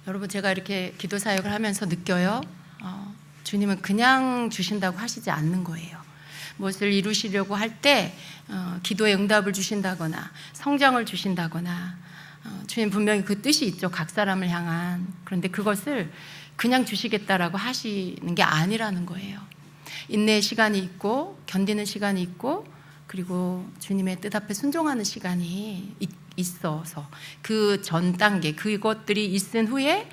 여러분, 제가 이렇게 기도 사역을 하면서 느껴요. 주님은 그냥 주신다고 하시지 않는 거예요. 무엇을 이루시려고 할 때 기도의 응답을 주신다거나 성장을 주신다거나 주님 분명히 그 뜻이 있죠. 각 사람을 향한. 그런데 그것을 그냥 주시겠다라고 하시는 게 아니라는 거예요. 인내의 시간이 있고 견디는 시간이 있고 그리고 주님의 뜻 앞에 순종하는 시간이 있어서 그 전 단계 그것들이 있은 후에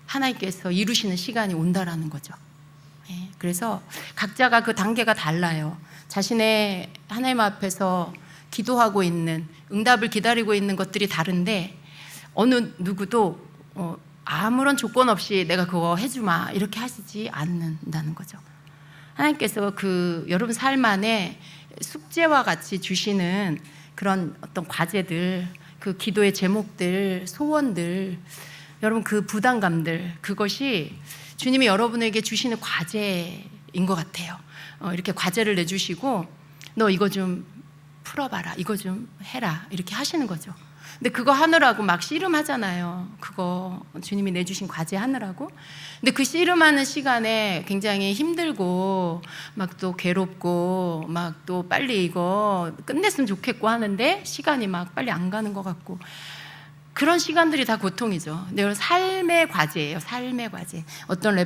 하나님께서 이루시는 시간이 온다라는 거죠. 그래서 각자가 그 단계가 달라요. 자신의 하나님 앞에서 기도하고 있는 응답을 기다리고 있는 것들이 다른데 어느 누구도 아무런 조건 없이 내가 그거 해주마 이렇게 하시지 않는다는 거죠. 하나님께서 그 여러분 삶 안에 숙제와 같이 주시는 그런 어떤 과제들, 그 기도의 제목들, 소원들, 여러분 그 부담감들, 그것이 주님이 여러분에게 주시는 과제인 것 같아요. 이렇게 과제를 내주시고 너 이거 좀 풀어봐라, 이거 좀 해라 이렇게 하시는 거죠. 근데 그거 하느라고 막 씨름하잖아요. 그거 주님이 내주신 과제 하느라고. 근데 그 씨름하는 시간에 굉장히 힘들고 막 또 괴롭고 막 또 빨리 이거 끝냈으면 좋겠고 하는데 시간이 막 빨리 안 가는 것 같고 그런 시간들이 다 고통이죠. 근데 삶의 과제예요. 삶의 과제. 어떤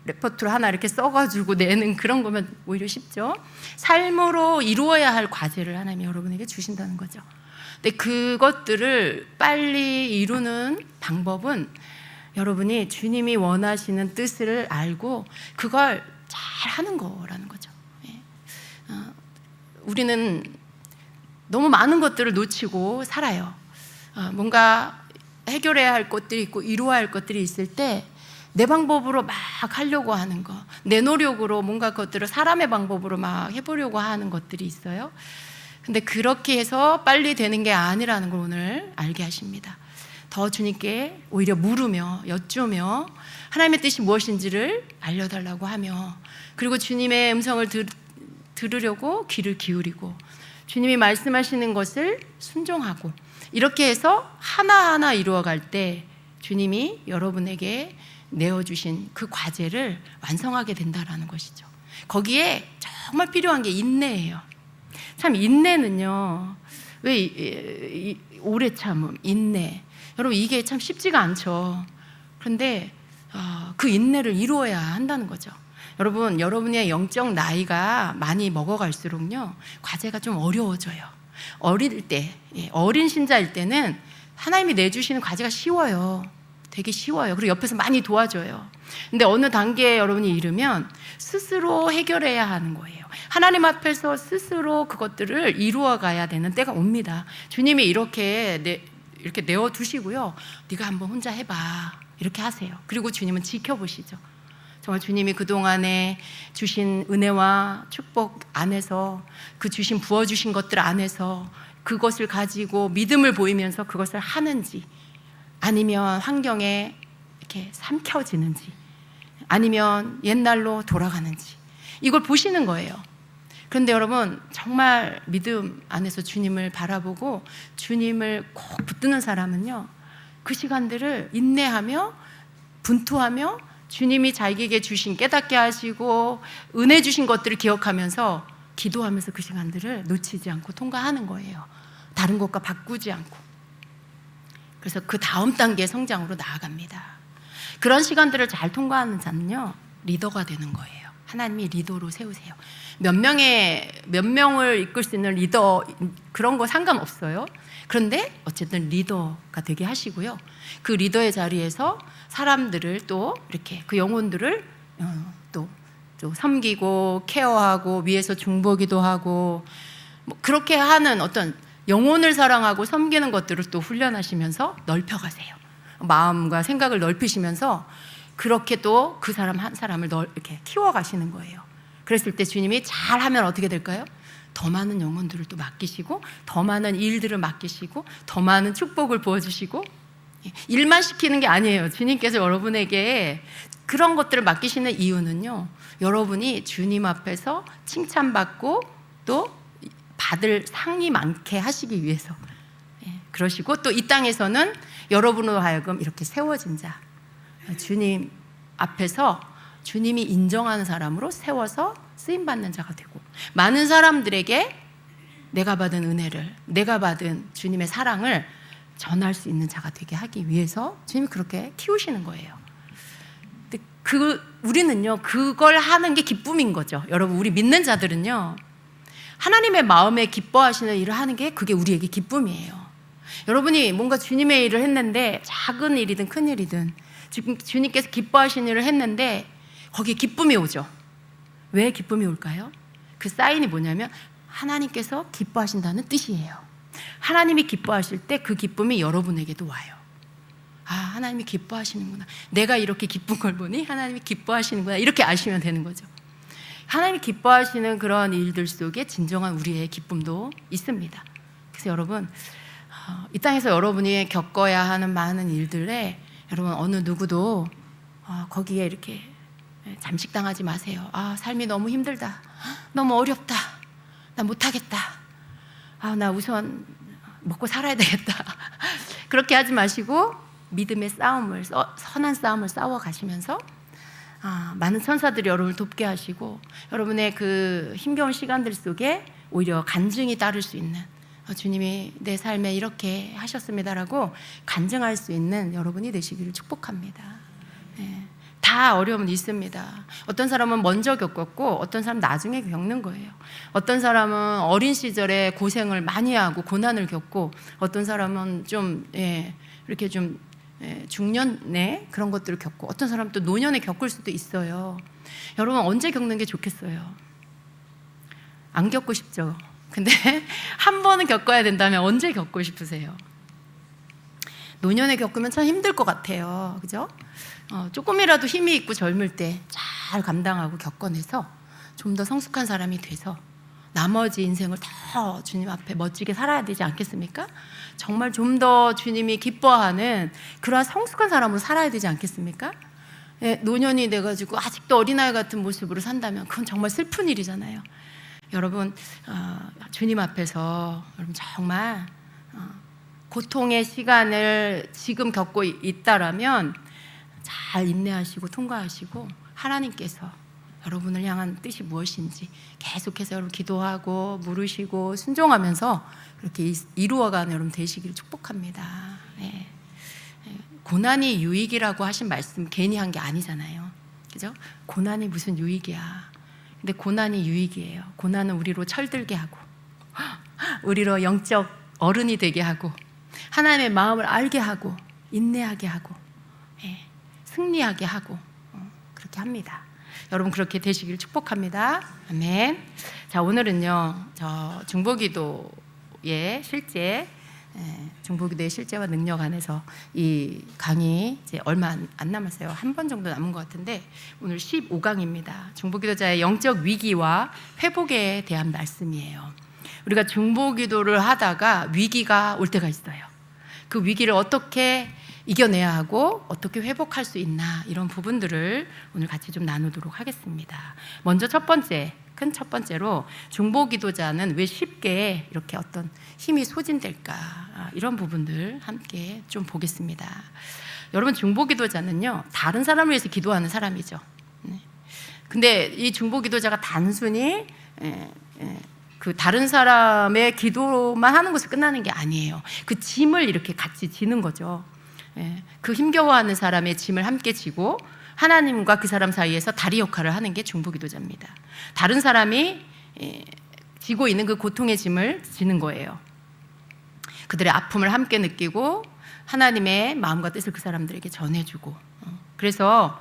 레퍼토리 하나 이렇게 써가지고 내는 그런 거면 오히려 쉽죠. 삶으로 이루어야 할 과제를 하나님이 여러분에게 주신다는 거죠. 근데 그것들을 빨리 이루는 방법은 여러분이 주님이 원하시는 뜻을 알고 그걸 잘 하는 거라는 거죠. 우리는 너무 많은 것들을 놓치고 살아요. 뭔가 해결해야 할 것들이 있고 이루어야 할 것들이 있을 때 내 방법으로 막 하려고 하는 거, 내 노력으로 뭔가 것들을 사람의 방법으로 막 해보려고 하는 것들이 있어요. 근데 그렇게 해서 빨리 되는 게 아니라는 걸 오늘 알게 하십니다. 더 주님께 오히려 물으며 여쭈며 하나님의 뜻이 무엇인지를 알려달라고 하며 그리고 주님의 음성을 들으려고 귀를 기울이고 주님이 말씀하시는 것을 순종하고 이렇게 해서 하나하나 이루어갈 때 주님이 여러분에게 내어주신 그 과제를 완성하게 된다는 것이죠. 거기에 정말 필요한 게 인내예요. 참 인내는요, 왜 오래 참음, 인내. 여러분 이게 참 쉽지가 않죠. 그런데 그 인내를 이루어야 한다는 거죠. 여러분, 여러분의 영적 나이가 많이 먹어갈수록요 과제가 좀 어려워져요. 어릴 때, 어린 신자일 때는 하나님이 내주시는 과제가 쉬워요. 되게 쉬워요. 그리고 옆에서 많이 도와줘요. 근데 어느 단계에 여러분이 이르면 스스로 해결해야 하는 거예요. 하나님 앞에서 스스로 그것들을 이루어 가야 되는 때가 옵니다. 주님이 이렇게 내어두시고요. 네가 한번 혼자 해봐. 이렇게 하세요. 그리고 주님은 지켜보시죠. 정말 주님이 그동안에 주신 은혜와 축복 안에서 그 부어주신 것들 안에서 그것을 가지고 믿음을 보이면서 그것을 하는지 아니면 환경에 이렇게 삼켜지는지 아니면 옛날로 돌아가는지 이걸 보시는 거예요. 그런데 여러분 정말 믿음 안에서 주님을 바라보고 주님을 꼭 붙드는 사람은요 그 시간들을 인내하며 분투하며 주님이 자기에게 주신 깨닫게 하시고 은혜 주신 것들을 기억하면서 기도하면서 그 시간들을 놓치지 않고 통과하는 거예요. 다른 것과 바꾸지 않고. 그래서 그 다음 단계의 성장으로 나아갑니다. 그런 시간들을 잘 통과하는 자는요 리더가 되는 거예요. 하나님이 리더로 세우세요. 몇 명을 이끌 수 있는 리더 그런 거 상관없어요. 그런데 어쨌든 리더가 되게 하시고요. 그 리더의 자리에서 사람들을 또 이렇게 그 영혼들을 또 섬기고 케어하고 위에서 중보기도 하고 뭐 그렇게 하는 어떤 영혼을 사랑하고 섬기는 것들을 또 훈련하시면서 넓혀가세요. 마음과 생각을 넓히시면서 그렇게 또 그 사람 한 사람을 이렇게 키워가시는 거예요. 그랬을 때 주님이 잘하면 어떻게 될까요? 더 많은 영혼들을 또 맡기시고 더 많은 일들을 맡기시고 더 많은 축복을 부어주시고 일만 시키는 게 아니에요. 주님께서 여러분에게 그런 것들을 맡기시는 이유는요 여러분이 주님 앞에서 칭찬받고 또 받을 상이 많게 하시기 위해서 그러시고 또 이 땅에서는 여러분으로 하여금 이렇게 세워진 자 주님 앞에서 주님이 인정하는 사람으로 세워서 쓰임받는 자가 되고, 많은 사람들에게 내가 받은 은혜를, 내가 받은 주님의 사랑을 전할 수 있는 자가 되게 하기 위해서 주님이 그렇게 키우시는 거예요. 근데 우리는요, 그걸 하는 게 기쁨인 거죠. 여러분, 우리 믿는 자들은요, 하나님의 마음에 기뻐하시는 일을 하는 게 그게 우리에게 기쁨이에요. 여러분이 뭔가 주님의 일을 했는데, 작은 일이든 큰 일이든 지금 주님께서 기뻐하시는 일을 했는데 거기에 기쁨이 오죠. 왜 기쁨이 올까요? 그 사인이 뭐냐면 하나님께서 기뻐하신다는 뜻이에요. 하나님이 기뻐하실 때 그 기쁨이 여러분에게도 와요. 아, 하나님이 기뻐하시는구나. 내가 이렇게 기쁜 걸 보니 하나님이 기뻐하시는구나. 이렇게 아시면 되는 거죠. 하나님이 기뻐하시는 그런 일들 속에 진정한 우리의 기쁨도 있습니다. 그래서 여러분, 이 땅에서 여러분이 겪어야 하는 많은 일들에 여러분 어느 누구도 거기에 이렇게 잠식당하지 마세요. 아, 삶이 너무 힘들다. 너무 어렵다. 나 못하겠다. 아, 나 우선 먹고 살아야 되겠다. 그렇게 하지 마시고 믿음의 싸움을, 선한 싸움을 싸워 가시면서 많은 천사들이 여러분을 돕게 하시고, 여러분의 그 힘겨운 시간들 속에 오히려 간증이 따를 수 있는, 주님이 내 삶에 이렇게 하셨습니다라고 간증할 수 있는 여러분이 되시기를 축복합니다. 네. 다 어려움은 있습니다. 어떤 사람은 먼저 겪었고 어떤 사람은 나중에 겪는 거예요. 어떤 사람은 어린 시절에 고생을 많이 하고 고난을 겪고, 어떤 사람은 좀 이렇게 좀 중년에 그런 것들을 겪고, 어떤 사람은 또 노년에 겪을 수도 있어요. 여러분, 언제 겪는 게 좋겠어요? 안 겪고 싶죠. 근데 한 번은 겪어야 된다면 언제 겪고 싶으세요? 노년에 겪으면 참 힘들 것 같아요. 그죠? 조금이라도 힘이 있고 젊을 때 잘 감당하고 겪어내서 좀 더 성숙한 사람이 돼서 나머지 인생을 더 주님 앞에 멋지게 살아야 되지 않겠습니까? 정말 좀 더 주님이 기뻐하는 그러한 성숙한 사람으로 살아야 되지 않겠습니까? 노년이 돼가지고 아직도 어린아이 같은 모습으로 산다면 그건 정말 슬픈 일이잖아요. 여러분, 주님 앞에서 여러분 정말 고통의 시간을 지금 겪고 있다라면 잘 인내하시고 통과하시고, 하나님께서 여러분을 향한 뜻이 무엇인지 계속해서 여러분 기도하고 물으시고 순종하면서 그렇게 이루어가는 여러분 되시기를 축복합니다. 네. 고난이 유익이라고 하신 말씀 괜히 한 게 아니잖아요. 그죠? 고난이 무슨 유익이야. 근데 고난이 유익이에요. 고난은 우리로 철들게 하고, 우리로 영적 어른이 되게 하고, 하나님의 마음을 알게 하고, 인내하게 하고, 승리하게 하고, 그렇게 합니다. 여러분 그렇게 되시길 축복합니다. 아멘. 자, 오늘은요, 저 중보기도의 실제, 중보기도의 실제와 능력 안에서 이 강의 이제 얼마 안 남았어요. 한 번 정도 남은 것 같은데, 오늘 15강입니다. 중보기도자의 영적 위기와 회복에 대한 말씀이에요. 우리가 중보기도를 하다가 위기가 올 때가 있어요. 그 위기를 어떻게 이겨내야 하고 어떻게 회복할 수 있나, 이런 부분들을 오늘 같이 좀 나누도록 하겠습니다. 먼저 첫 번째로 중보기도자는 왜 쉽게 이렇게 어떤 힘이 소진될까, 이런 부분들 함께 좀 보겠습니다. 여러분, 중보기도자는요 다른 사람을 위해서 기도하는 사람이죠. 근데 이 중보기도자가 단순히 그 다른 사람의 기도만 하는 것이 끝나는 게 아니에요. 그 짐을 이렇게 같이 지는 거죠. 그 힘겨워하는 사람의 짐을 함께 지고 하나님과 그 사람 사이에서 다리 역할을 하는 게 중보기도자입니다. 다른 사람이 지고 있는 그 고통의 짐을 지는 거예요. 그들의 아픔을 함께 느끼고 하나님의 마음과 뜻을 그 사람들에게 전해주고, 그래서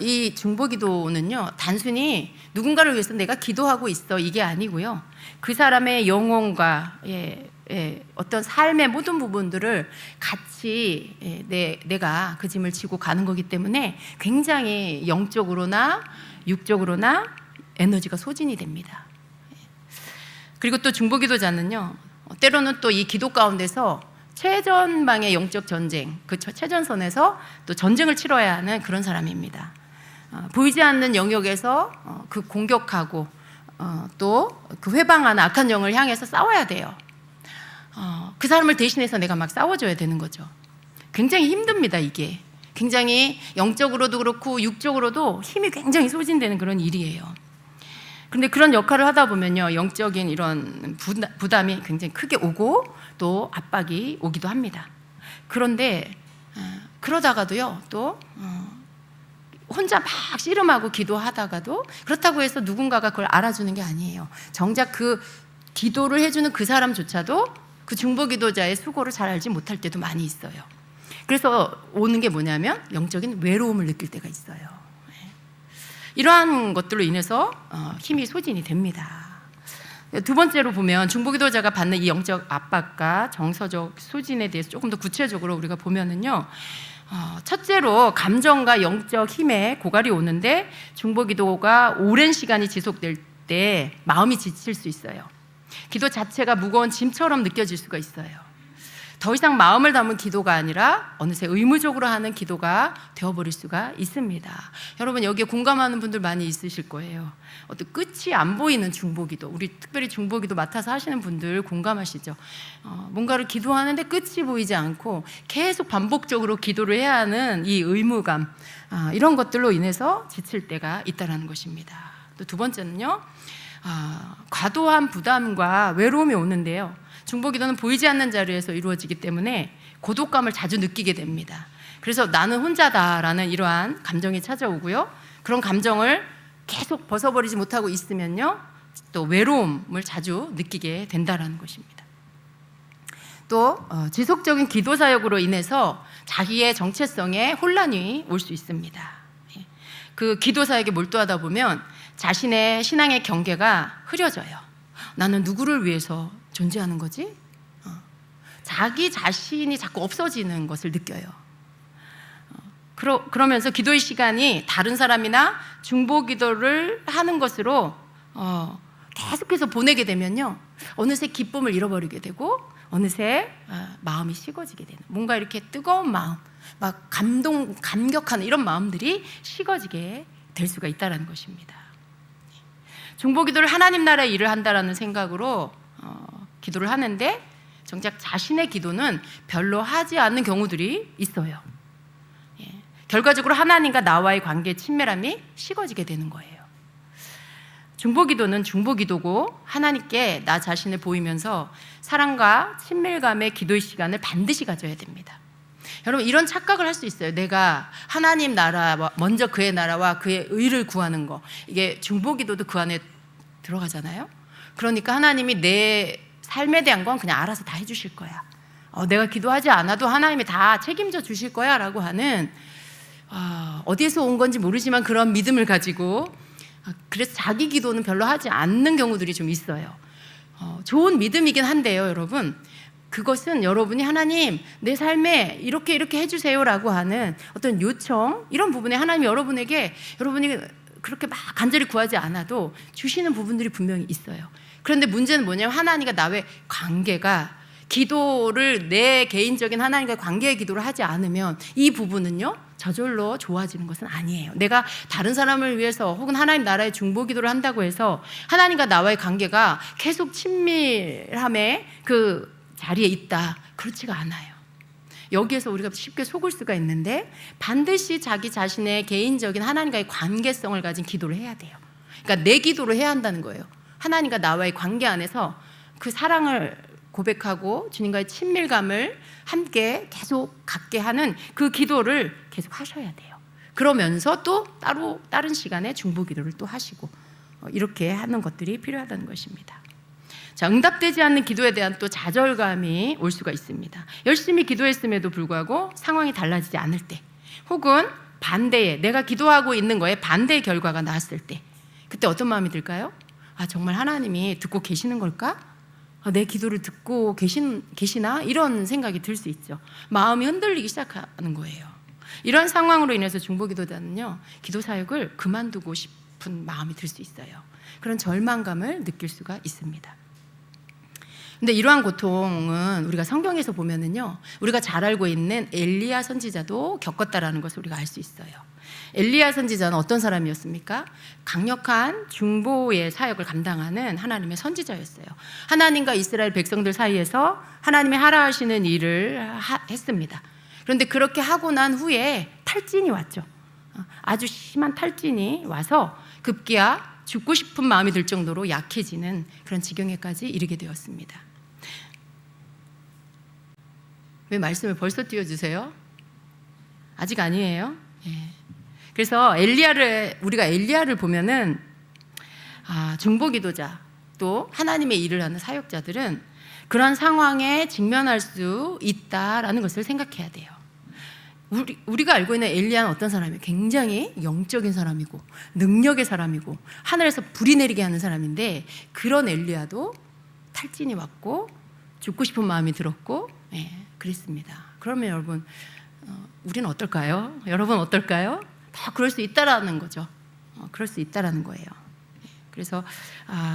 이 중보기도는요 단순히 누군가를 위해서 내가 기도하고 있어 이게 아니고요, 그 사람의 영혼과 어떤 삶의 모든 부분들을 같이 내가 그 짐을 지고 가는 거기 때문에 굉장히 영적으로나 육적으로나 에너지가 소진이 됩니다. 그리고 또 중보기도자는요 때로는 또 이 기도 가운데서 최전방의 영적 전쟁, 그 최전선에서 또 전쟁을 치러야 하는 그런 사람입니다. 보이지 않는 영역에서 그 공격하고 또 그 회방하는 악한 영을 향해서 싸워야 돼요. 그 사람을 대신해서 내가 막 싸워줘야 되는 거죠. 굉장히 힘듭니다. 이게 굉장히 영적으로도 그렇고 육적으로도 힘이 굉장히 소진되는 그런 일이에요. 그런데 그런 역할을 하다 보면요, 영적인 이런 부담이 굉장히 크게 오고 또 압박이 오기도 합니다. 그런데 그러다가도요, 또 혼자 막 씨름하고 기도하다가도 그렇다고 해서 누군가가 그걸 알아주는 게 아니에요. 정작 그 기도를 해주는 그 사람조차도 그 중보기도자의 수고를 잘 알지 못할 때도 많이 있어요. 그래서 오는 게 뭐냐면 영적인 외로움을 느낄 때가 있어요. 이러한 것들로 인해서 힘이 소진이 됩니다. 두 번째로 보면 중보기도자가 받는 이 영적 압박과 정서적 소진에 대해서 조금 더 구체적으로 우리가 보면은요, 첫째로 감정과 영적 힘에 고갈이 오는데 중보기도가 오랜 시간이 지속될 때 마음이 지칠 수 있어요. 기도 자체가 무거운 짐처럼 느껴질 수가 있어요. 더 이상 마음을 담은 기도가 아니라 어느새 의무적으로 하는 기도가 되어버릴 수가 있습니다. 여러분 여기에 공감하는 분들 많이 있으실 거예요. 어떤 끝이 안 보이는 중보기도, 우리 특별히 중보기도 맡아서 하시는 분들 공감하시죠? 뭔가를 기도하는데 끝이 보이지 않고 계속 반복적으로 기도를 해야 하는 이 의무감, 이런 것들로 인해서 지칠 때가 있다는 것입니다. 또 두 번째는요, 과도한 부담과 외로움이 오는데요, 중보기도는 보이지 않는 자리에서 이루어지기 때문에 고독감을 자주 느끼게 됩니다. 그래서 나는 혼자다라는 이러한 감정이 찾아오고요, 그런 감정을 계속 벗어버리지 못하고 있으면요, 또 외로움을 자주 느끼게 된다는 것입니다. 또 지속적인 기도 사역으로 인해서 자기의 정체성에 혼란이 올 수 있습니다. 그 기도 사역에 몰두하다 보면 자신의 신앙의 경계가 흐려져요. 나는 누구를 위해서 존재하는 거지? 자기 자신이 자꾸 없어지는 것을 느껴요. 그러면서 기도의 시간이 다른 사람이나 중보기도를 하는 것으로 계속해서 보내게 되면요, 어느새 기쁨을 잃어버리게 되고 어느새 마음이 식어지게 되는, 뭔가 이렇게 뜨거운 마음, 막 감격하는 이런 마음들이 식어지게 될 수가 있다는 것입니다. 중보기도를 하나님 나라의 일을 한다라는 생각으로 기도를 하는데 정작 자신의 기도는 별로 하지 않는 경우들이 있어요. 결과적으로 하나님과 나와의 관계의 친밀함이 식어지게 되는 거예요. 중보기도는 중보기도고 하나님께 나 자신을 보이면서 사랑과 친밀감의 기도의 시간을 반드시 가져야 됩니다. 여러분 이런 착각을 할 수 있어요. 내가 하나님 나라, 먼저 그의 나라와 그의 의를 구하는 거, 이게 중보기도도 그 안에 들어가잖아요. 그러니까 하나님이 내 삶에 대한 건 그냥 알아서 다 해주실 거야. 내가 기도하지 않아도 하나님이 다 책임져 주실 거야 라고 하는, 어디에서 온 건지 모르지만 그런 믿음을 가지고, 그래서 자기 기도는 별로 하지 않는 경우들이 좀 있어요. 좋은 믿음이긴 한데요, 여러분, 그것은 여러분이 하나님 내 삶에 이렇게 해주세요 라고 하는 어떤 요청, 이런 부분에 하나님이 여러분에게, 여러분이 그렇게 막 간절히 구하지 않아도 주시는 부분들이 분명히 있어요. 그런데 문제는 뭐냐면 하나님과 나의 관계가, 기도를 내 개인적인 하나님과의 관계의 기도를 하지 않으면 이 부분은요 저절로 좋아지는 것은 아니에요. 내가 다른 사람을 위해서 혹은 하나님 나라의 중보기도를 한다고 해서 하나님과 나와의 관계가 계속 친밀함의 그 자리에 있다, 그렇지가 않아요. 여기에서 우리가 쉽게 속을 수가 있는데 반드시 자기 자신의 개인적인 하나님과의 관계성을 가진 기도를 해야 돼요. 그러니까 내 기도를 해야 한다는 거예요. 하나님과 나와의 관계 안에서 그 사랑을 고백하고 주님과의 친밀감을 함께 계속 갖게 하는 그 기도를 계속 하셔야 돼요. 그러면서 또 따로 다른 시간에 중보기도를 또 하시고, 이렇게 하는 것들이 필요하다는 것입니다. 자, 응답되지 않는 기도에 대한 또 좌절감이 올 수가 있습니다. 열심히 기도했음에도 불구하고 상황이 달라지지 않을 때, 혹은 반대의, 내가 기도하고 있는 거에 반대의 결과가 나왔을 때, 그때 어떤 마음이 들까요? 정말 하나님이 듣고 계시는 걸까? 내 기도를 듣고 계시나? 이런 생각이 들 수 있죠. 마음이 흔들리기 시작하는 거예요. 이런 상황으로 인해서 중보기도자는요, 기도 사역을 그만두고 싶은 마음이 들 수 있어요. 그런 절망감을 느낄 수가 있습니다. 근데 이러한 고통은 우리가 성경에서 보면은요, 우리가 잘 알고 있는 엘리야 선지자도 겪었다라는 것을 우리가 알 수 있어요. 엘리야 선지자는 어떤 사람이었습니까? 강력한 중보의 사역을 감당하는 하나님의 선지자였어요. 하나님과 이스라엘 백성들 사이에서 하나님이 하라 하시는 일을 했습니다. 그런데 그렇게 하고 난 후에 탈진이 왔죠. 아주 심한 탈진이 와서 급기야 죽고 싶은 마음이 들 정도로 약해지는 그런 지경에까지 이르게 되었습니다. 왜 말씀을 벌써 띄워주세요? 아직 아니에요? 예. 그래서 우리가 엘리야를 보면은 중보기도자 또 하나님의 일을 하는 사역자들은 그런 상황에 직면할 수 있다라는 것을 생각해야 돼요. 우리가 알고 있는 엘리야는 어떤 사람이에요? 굉장히 영적인 사람이고 능력의 사람이고 하늘에서 불이 내리게 하는 사람인데, 그런 엘리야도 탈진이 왔고 죽고 싶은 마음이 들었고 그랬습니다. 그러면 여러분, 우리는 어떨까요? 여러분 어떨까요? 다 그럴 수 있다라는 거죠. 그럴 수 있다라는 거예요. 그래서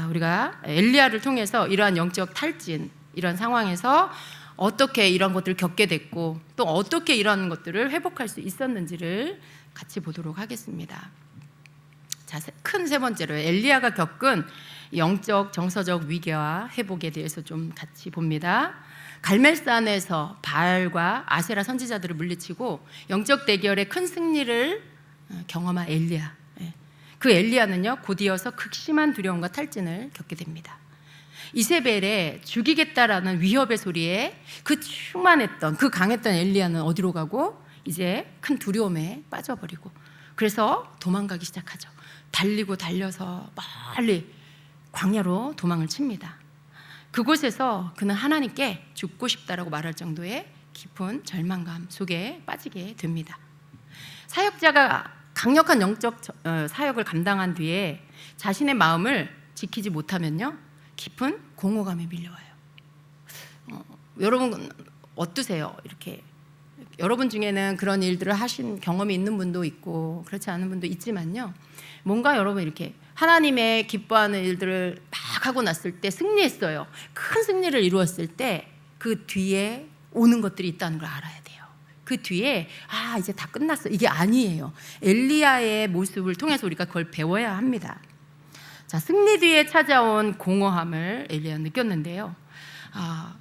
우리가 엘리야를 통해서 이러한 영적 탈진, 이런 상황에서 어떻게 이런 것들을 겪게 됐고 또 어떻게 이런 것들을 회복할 수 있었는지를 같이 보도록 하겠습니다. 자, 큰 세 번째로 엘리야가 겪은 영적 정서적 위기와 회복에 대해서 좀 같이 봅니다. 갈멜산에서 바알과 아세라 선지자들을 물리치고 영적 대결의 큰 승리를 경험한 엘리야. 그 엘리야는요, 곧이어서 극심한 두려움과 탈진을 겪게 됩니다. 이세벨에 죽이겠다라는 위협의 소리에 그 충만했던, 그 강했던 엘리야는 어디로 가고 이제 큰 두려움에 빠져버리고, 그래서 도망가기 시작하죠. 달리고 달려서 빨리 광야로 도망을 칩니다. 그곳에서 그는 하나님께 죽고 싶다라고 말할 정도의 깊은 절망감 속에 빠지게 됩니다. 사역자가 강력한 영적 사역을 감당한 뒤에 자신의 마음을 지키지 못하면요, 깊은 공허감에 밀려와요. 여러분 어떠세요? 이렇게 여러분 중에는 그런 일들을 하신 경험이 있는 분도 있고 그렇지 않은 분도 있지만요, 뭔가 여러분 이렇게 하나님의 기뻐하는 일들을 막 하고 났을 때 승리했어요. 큰 승리를 이루었을 때 그 뒤에 오는 것들이 있다는 걸 알아야 돼요. 그 뒤에 이제 다 끝났어, 이게 아니에요. 엘리야의 모습을 통해서 우리가 그걸 배워야 합니다. 자, 승리 뒤에 찾아온 공허함을 엘리야는 느꼈는데요.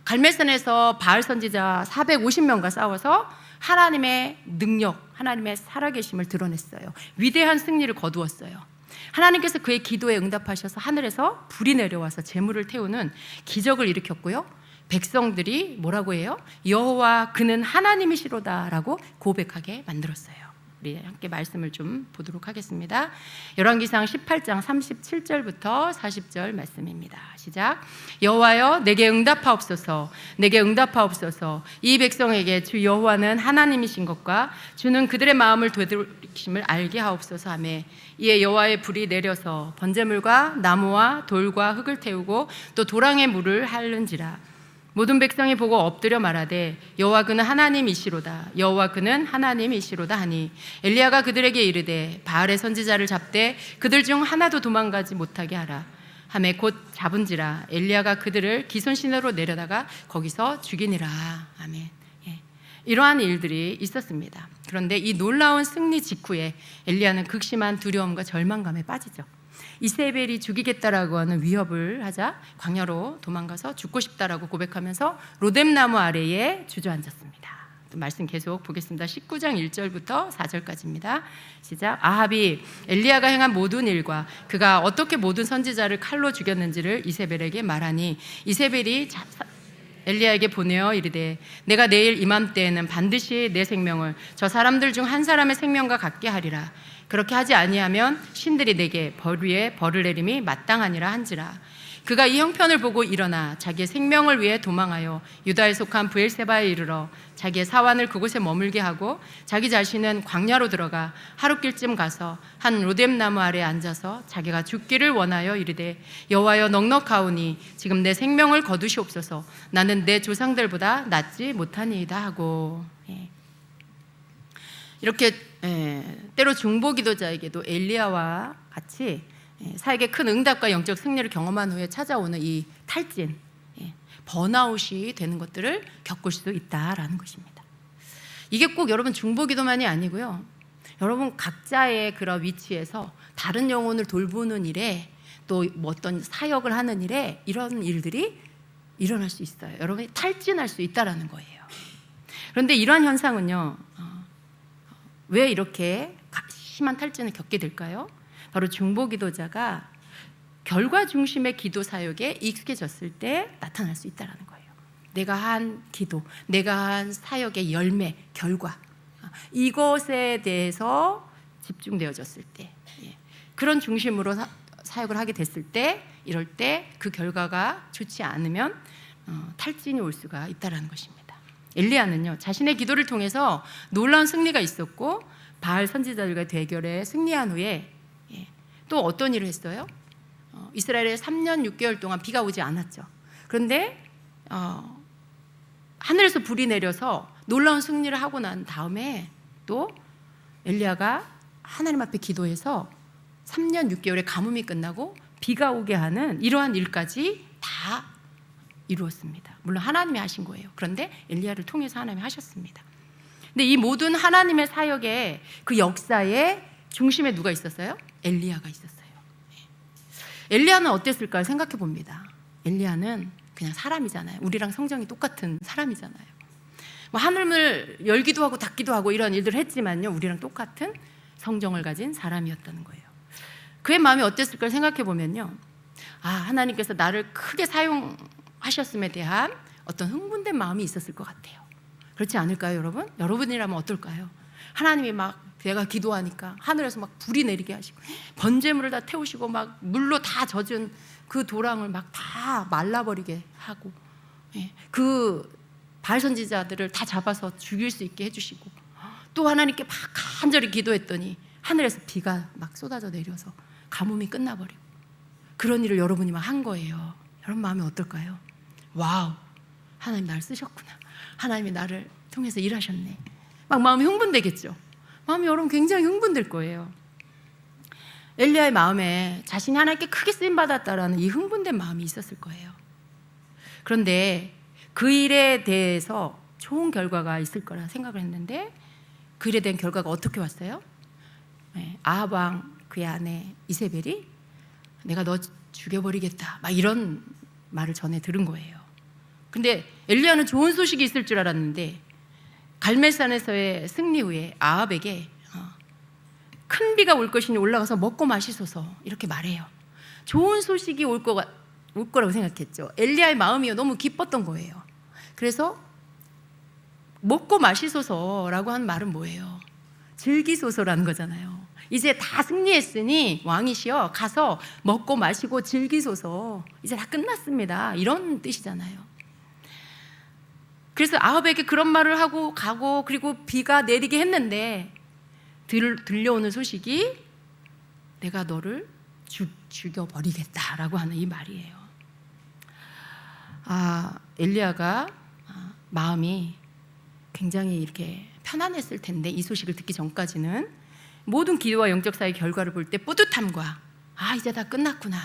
갈멜산에서 바알 선지자 450명과 싸워서 하나님의 능력, 하나님의 살아계심을 드러냈어요. 위대한 승리를 거두었어요. 하나님께서 그의 기도에 응답하셔서 하늘에서 불이 내려와서 재물을 태우는 기적을 일으켰고요. 백성들이 뭐라고 해요? 여호와 그는 하나님이시로다라고 고백하게 만들었어요. 우리 함께 말씀을 좀 보도록 하겠습니다. 열왕기상 18장 37절부터 40절 말씀입니다. 시작. 여호와여 내게 응답하옵소서, 내게 응답하옵소서. 이 백성에게 주 여호와는 하나님이신 것과 주는 그들의 마음을 되돌이킴을 알게 하옵소서 하며, 이에 여호와의 불이 내려서 번제물과 나무와 돌과 흙을 태우고 또 도랑의 물을 핥는지라. 모든 백성이 보고 엎드려 말하되 여호와 그는 하나님이시로다, 여호와 그는 하나님이시로다 하니, 엘리야가 그들에게 이르되 바알의 선지자를 잡되 그들 중 하나도 도망가지 못하게 하라 하매 곧 잡은지라. 엘리야가 그들을 기손신으로 내려다가 거기서 죽이니라. 아멘. 이러한 일들이 있었습니다. 그런데 이 놀라운 승리 직후에 엘리야는 극심한 두려움과 절망감에 빠지죠. 이세벨이 죽이겠다라고 하는 위협을 하자 광야로 도망가서 죽고 싶다라고 고백하면서 로뎀나무 아래에 주저앉았습니다. 또 말씀 계속 보겠습니다. 19장 1절부터 4절까지입니다. 시작. 아합이 엘리야가 행한 모든 일과 그가 어떻게 모든 선지자를 칼로 죽였는지를 이세벨에게 말하니, 이세벨이 엘리야에게 보내어 이르되 내가 내일 이맘때에는 반드시 내 생명을 저 사람들 중 한 사람의 생명과 같게 하리라. 그렇게 하지 아니하면 신들이 내게 벌 위에 벌을 내림이 마땅하니라 한지라. 그가 이 형편을 보고 일어나 자기의 생명을 위해 도망하여 유다에 속한 브엘세바에 이르러 자기의 사환을 그곳에 머물게 하고 자기 자신은 광야로 들어가 하룻길쯤 가서 한 로뎀나무 아래에 앉아서 자기가 죽기를 원하여 이르되 여호와여 넉넉하오니 지금 내 생명을 거두시옵소서, 나는 내 조상들보다 낫지 못하니이다 하고. 이렇게 때로 중보기도자에게도 엘리야와 같이 사역의 큰 응답과 영적 승리를 경험한 후에 찾아오는 이 탈진, 번아웃이 되는 것들을 겪을 수도 있다라는 것입니다. 이게 꼭 여러분 중보기도만이 아니고요, 여러분 각자의 그런 위치에서 다른 영혼을 돌보는 일에 또 어떤 사역을 하는 일에 이런 일들이 일어날 수 있어요. 여러분이 탈진할 수 있다라는 거예요. 그런데 이러한 현상은요, 왜 이렇게 심한 탈진을 겪게 될까요? 바로 중보기도자가 결과 중심의 기도 사역에 익숙해졌을 때 나타날 수 있다는 거예요. 내가 한 기도, 내가 한 사역의 열매, 결과, 이것에 대해서 집중되어졌을 때, 그런 중심으로 사역을 하게 됐을 때, 이럴 때 그 결과가 좋지 않으면 탈진이 올 수가 있다는 것입니다. 엘리야는요, 자신의 기도를 통해서 놀라운 승리가 있었고 바알 선지자들과 대결에 승리한 후에 또 어떤 일을 했어요? 이스라엘에 3년 6개월 동안 비가 오지 않았죠. 그런데 하늘에서 불이 내려서 놀라운 승리를 하고 난 다음에 또 엘리야가 하나님 앞에 기도해서 3년 6개월의 가뭄이 끝나고 비가 오게 하는 이러한 일까지 다 이루었습니다. 물론 하나님이 하신 거예요. 그런데 엘리야를 통해서 하나님이 하셨습니다. 근데 이 모든 하나님의 사역의 그 역사의 중심에 누가 있었어요? 엘리야가 있었어요. 엘리야는 어땠을까 생각해 봅니다. 엘리야는 그냥 사람이잖아요. 우리랑 성정이 똑같은 사람이잖아요. 뭐 하늘을 열기도 하고 닫기도 하고 이런 일들을 했지만요, 우리랑 똑같은 성정을 가진 사람이었다는 거예요. 그의 마음이 어땠을까 생각해 보면요, 하나님께서 나를 크게 사용하셨음에 대한 어떤 흥분된 마음이 있었을 것 같아요. 그렇지 않을까요, 여러분? 여러분이라면 어떨까요? 하나님이 막 내가 기도하니까 하늘에서 막 불이 내리게 하시고 번제물을 다 태우시고 막 물로 다 젖은 그 도랑을 막 다 말라버리게 하고, 그 바알 선지자들을 다 잡아서 죽일 수 있게 해주시고, 또 하나님께 막 간절히 기도했더니 하늘에서 비가 막 쏟아져 내려서 가뭄이 끝나버리고, 그런 일을 여러분이 막 한 거예요. 여러분 마음이 어떨까요? 와우, 하나님 나를 쓰셨구나, 하나님이 나를 통해서 일하셨네. 막 마음이 흥분되겠죠. 마음이 여러분 굉장히 흥분될 거예요. 엘리야의 마음에 자신이 하나님께 크게 쓰임받았다라는 이 흥분된 마음이 있었을 거예요. 그런데 그 일에 대해서 좋은 결과가 있을 거라 생각을 했는데, 그 일에 대한 결과가 어떻게 왔어요? 아합 왕 그의 아내 이세벨이 내가 너 죽여버리겠다 막 이런 말을 전해 들은 거예요. 근데 엘리야는 좋은 소식이 있을 줄 알았는데 갈멜산에서의 승리 후에 아합에게 큰 비가 올 것이니 올라가서 먹고 마시소서 이렇게 말해요. 좋은 소식이 올 거라고 생각했죠. 엘리야의 마음이 너무 기뻤던 거예요. 그래서 먹고 마시소서라고 한 말은 뭐예요? 즐기소서라는 거잖아요. 이제 다 승리했으니 왕이시여 가서 먹고 마시고 즐기소서, 이제 다 끝났습니다, 이런 뜻이잖아요. 그래서 아합에게 그런 말을 하고 가고, 그리고 비가 내리게 했는데 들려오는 소식이 내가 너를 죽여버리겠다라고 하는 이 말이에요. 엘리야가 마음이 굉장히 이렇게 편안했을 텐데, 이 소식을 듣기 전까지는 모든 기도와 영적 사의 결과를 볼 때 뿌듯함과 이제 다 끝났구나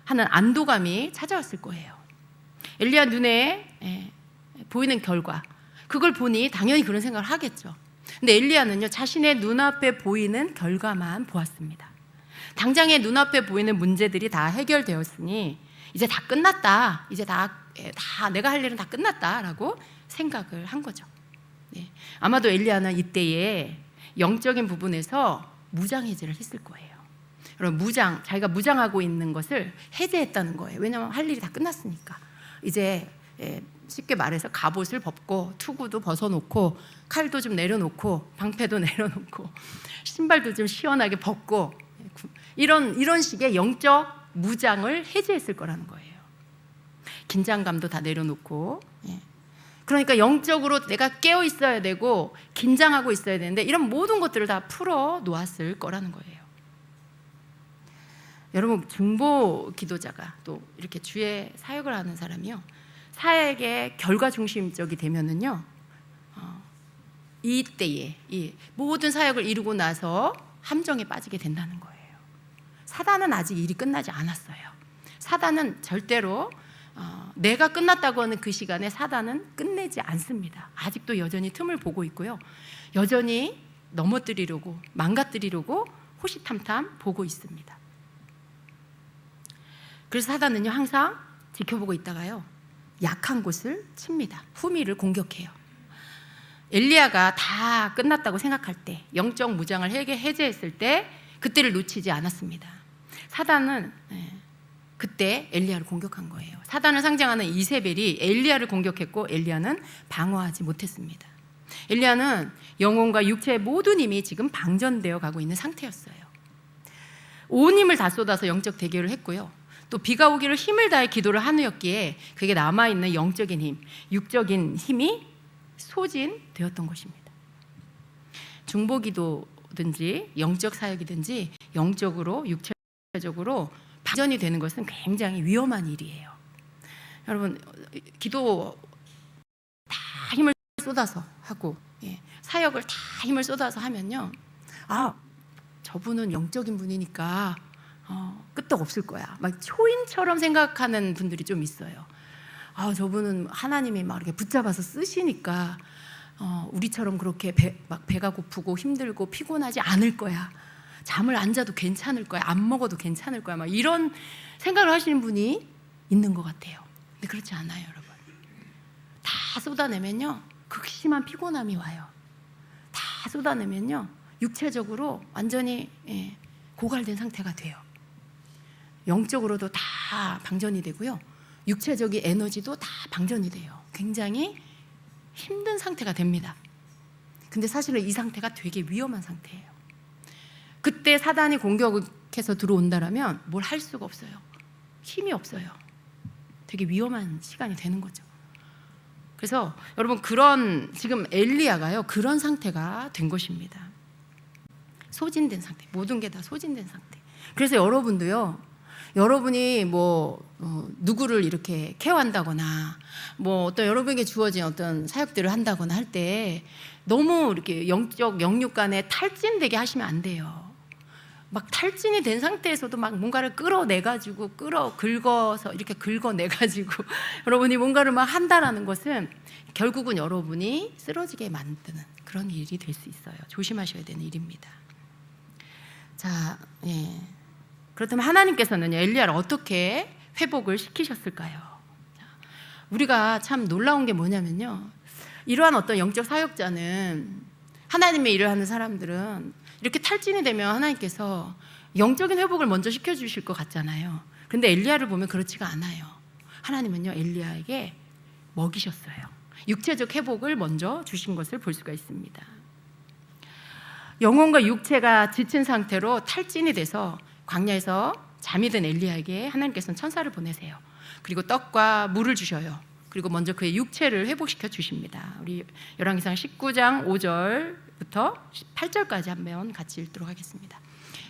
하는 안도감이 찾아왔을 거예요. 엘리야 눈에 보이는 결과, 그걸 보니 당연히 그런 생각을 하겠죠. 근데 엘리야는요, 자신의 눈앞에 보이는 결과만 보았습니다. 당장의 눈앞에 보이는 문제들이 다 해결되었으니 이제 다 끝났다, 이제 다 내가 할 일은 다 끝났다라고 생각을 한 거죠. 아마도 엘리야는 이때에 영적인 부분에서 무장 해제를 했을 거예요. 여러분, 자기가 무장하고 있는 것을 해제했다는 거예요. 왜냐하면 할 일이 다 끝났으니까. 이제 쉽게 말해서 갑옷을 벗고 투구도 벗어놓고 칼도 좀 내려놓고 방패도 내려놓고 신발도 좀 시원하게 벗고, 이런 식의 영적 무장을 해제했을 거라는 거예요. 긴장감도 다 내려놓고, 그러니까 영적으로 내가 깨어 있어야 되고 긴장하고 있어야 되는데, 이런 모든 것들을 다 풀어 놓았을 거라는 거예요. 여러분, 중보 기도자가 또 이렇게 주의 사역을 하는 사람이요, 사역의 결과 중심적이 되면은요, 이때에 이 모든 사역을 이루고 나서 함정에 빠지게 된다는 거예요. 사단은 아직 일이 끝나지 않았어요. 사단은 절대로 내가 끝났다고 하는 그 시간에 사단은 끝내지 않습니다. 아직도 여전히 틈을 보고 있고요, 여전히 넘어뜨리려고, 망가뜨리려고 호시탐탐 보고 있습니다. 그래서 사단은요, 항상 지켜보고 있다가요, 약한 곳을 칩니다. 후미를 공격해요. 엘리야가 다 끝났다고 생각할 때, 영적 무장을 해제했을 때 그때를 놓치지 않았습니다. 사단은 그때 엘리야를 공격한 거예요. 사단을 상징하는 이세벨이 엘리야를 공격했고 엘리야는 방어하지 못했습니다. 엘리야는 영혼과 육체의 모든 힘이 지금 방전되어 가고 있는 상태였어요. 온 힘을 다 쏟아서 영적 대결을 했고요. 또 비가 오기를 힘을 다해 기도를 한 후였기에 그게 남아있는 영적인 힘, 육적인 힘이 소진되었던 것입니다. 중보기도든지 영적 사역이든지 영적으로 육체적으로 방전이 되는 것은 굉장히 위험한 일이에요. 여러분, 기도 다 힘을 쏟아서 하고 사역을 다 힘을 쏟아서 하면요, 저분은 영적인 분이니까 끄떡 없을 거야, 막 초인처럼 생각하는 분들이 좀 있어요. 저분은 하나님이 막 이렇게 붙잡아서 쓰시니까 우리처럼 그렇게 배가 고프고 힘들고 피곤하지 않을 거야, 잠을 안 자도 괜찮을 거야, 안 먹어도 괜찮을 거야, 막 이런 생각을 하시는 분이 있는 것 같아요. 근데 그렇지 않아요, 여러분. 다 쏟아내면요 극심한 피곤함이 와요. 다 쏟아내면요 육체적으로 완전히 고갈된 상태가 돼요. 영적으로도 다 방전이 되고요, 육체적인 에너지도 다 방전이 돼요. 굉장히 힘든 상태가 됩니다. 근데 사실은 이 상태가 되게 위험한 상태예요. 그때 사단이 공격해서 들어온다라면 뭘 할 수가 없어요. 힘이 없어요. 되게 위험한 시간이 되는 거죠. 그래서 여러분, 지금 엘리야가요 그런 상태가 된 것입니다. 소진된 상태, 모든 게 다 소진된 상태. 그래서 여러분도요, 여러분이 누구를 이렇게 케어한다거나 어떤 여러분에게 주어진 어떤 사역들을 한다거나 할 때 너무 이렇게 영육 간에 탈진되게 하시면 안 돼요. 막 탈진이 된 상태에서도 막 뭔가를 끌어내가지고 긁어서 이렇게 긁어내가지고 여러분이 뭔가를 막 한다라는 것은 결국은 여러분이 쓰러지게 만드는 그런 일이 될 수 있어요. 조심하셔야 되는 일입니다. 자, 그렇다면 하나님께서는 엘리야를 어떻게 회복을 시키셨을까요? 우리가 참 놀라운 게 뭐냐면요, 이러한 어떤 영적 사역자는, 하나님의 일을 하는 사람들은 이렇게 탈진이 되면 하나님께서 영적인 회복을 먼저 시켜주실 것 같잖아요. 근데 엘리야를 보면 그렇지가 않아요. 하나님은요 엘리야에게 먹이셨어요. 육체적 회복을 먼저 주신 것을 볼 수가 있습니다. 영혼과 육체가 지친 상태로 탈진이 돼서 광야에서 잠이 든 엘리야에게 하나님께서는 천사를 보내세요. 그리고 떡과 물을 주셔요. 그리고 먼저 그의 육체를 회복시켜 주십니다. 우리 열왕기상 19장 5절부터 8절까지 한번 같이 읽도록 하겠습니다.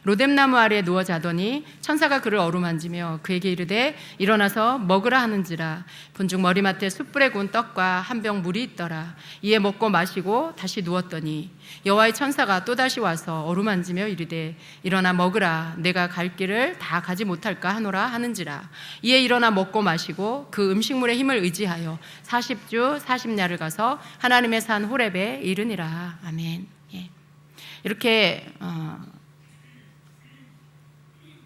로뎀나무 아래에 누워 자더니 천사가 그를 어루만지며 그에게 이르되 일어나서 먹으라 하는지라. 본즉 머리맡에 숯불에 구운 떡과 한 병 물이 있더라. 이에 먹고 마시고 다시 누웠더니 여호와의 천사가 또다시 와서 어루만지며 이르되 일어나 먹으라. 내가 갈 길을 다 가지 못할까 하노라 하는지라. 이에 일어나 먹고 마시고 그 음식물의 힘을 의지하여 40주 40야를 가서 하나님의 산 호렙에 이르니라. 아멘. 이렇게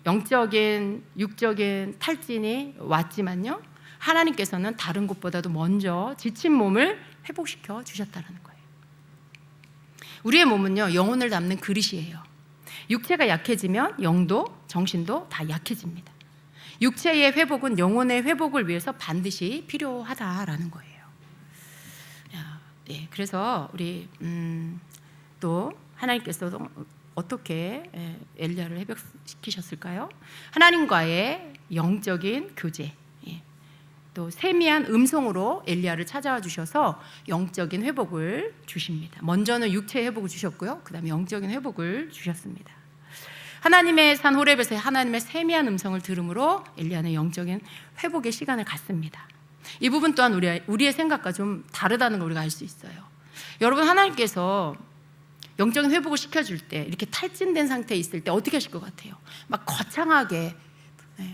영적인 육적인 탈진이 왔지만요, 하나님께서는 다른 곳보다도 먼저 지친 몸을 회복시켜 주셨다는 거예요. 우리의 몸은요 영혼을 담는 그릇이에요. 육체가 약해지면 영도 정신도 다 약해집니다. 육체의 회복은 영혼의 회복을 위해서 반드시 필요하다라는 거예요. 그래서 우리 또 하나님께서도 어떻게 엘리야를 회복시키셨을까요? 하나님과의 영적인 교제, 또 세미한 음성으로 엘리야를 찾아와 주셔서 영적인 회복을 주십니다. 먼저는 육체의 회복을 주셨고요, 그 다음에 영적인 회복을 주셨습니다. 하나님의 산 호렙에서 하나님의 세미한 음성을 들음으로 엘리야는 영적인 회복의 시간을 갖습니다. 이 부분 또한 우리의 생각과 좀 다르다는 걸 우리가 알 수 있어요. 여러분, 하나님께서 영적인 회복을 시켜줄 때, 이렇게 탈진된 상태에 있을 때 어떻게 하실 것 같아요? 막 거창하게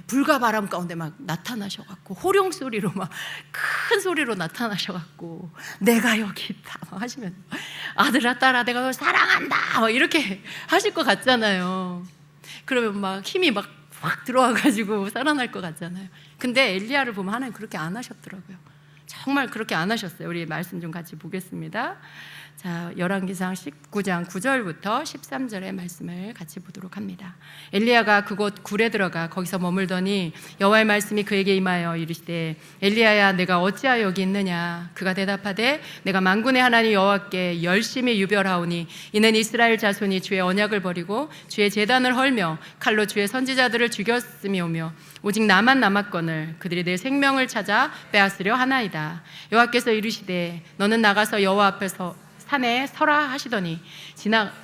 불과 바람 가운데 막 나타나셔갖고 호령 소리로 막 큰 소리로 나타나셔갖고 내가 여기 있다 막 하시면 아들아 딸아 내가 널 사랑한다 막 이렇게 하실 것 같잖아요. 그러면 막 힘이 막 확 들어와가지고 살아날 것 같잖아요. 근데 엘리야를 보면 하나님 그렇게 안 하셨더라고요. 정말 그렇게 안 하셨어요. 우리 말씀 좀 같이 보겠습니다. 자, 열왕기상 19장 9절부터 13절의 말씀을 같이 보도록 합니다. 엘리야가 그곳 굴에 들어가 거기서 머물더니 여호와의 말씀이 그에게 임하여 이르시되 엘리야야 내가 어찌하여 여기 있느냐. 그가 대답하되 내가 만군의 하나님 여호와께 열심히 유별하오니 이는 이스라엘 자손이 주의 언약을 버리고 주의 제단을 헐며 칼로 주의 선지자들을 죽였음이오며 오직 나만 남았거늘 그들이 내 생명을 찾아 빼앗으려 하나이다. 여호와께서 이르시되 너는 나가서 여호와 앞에서 산에 서라 하시더니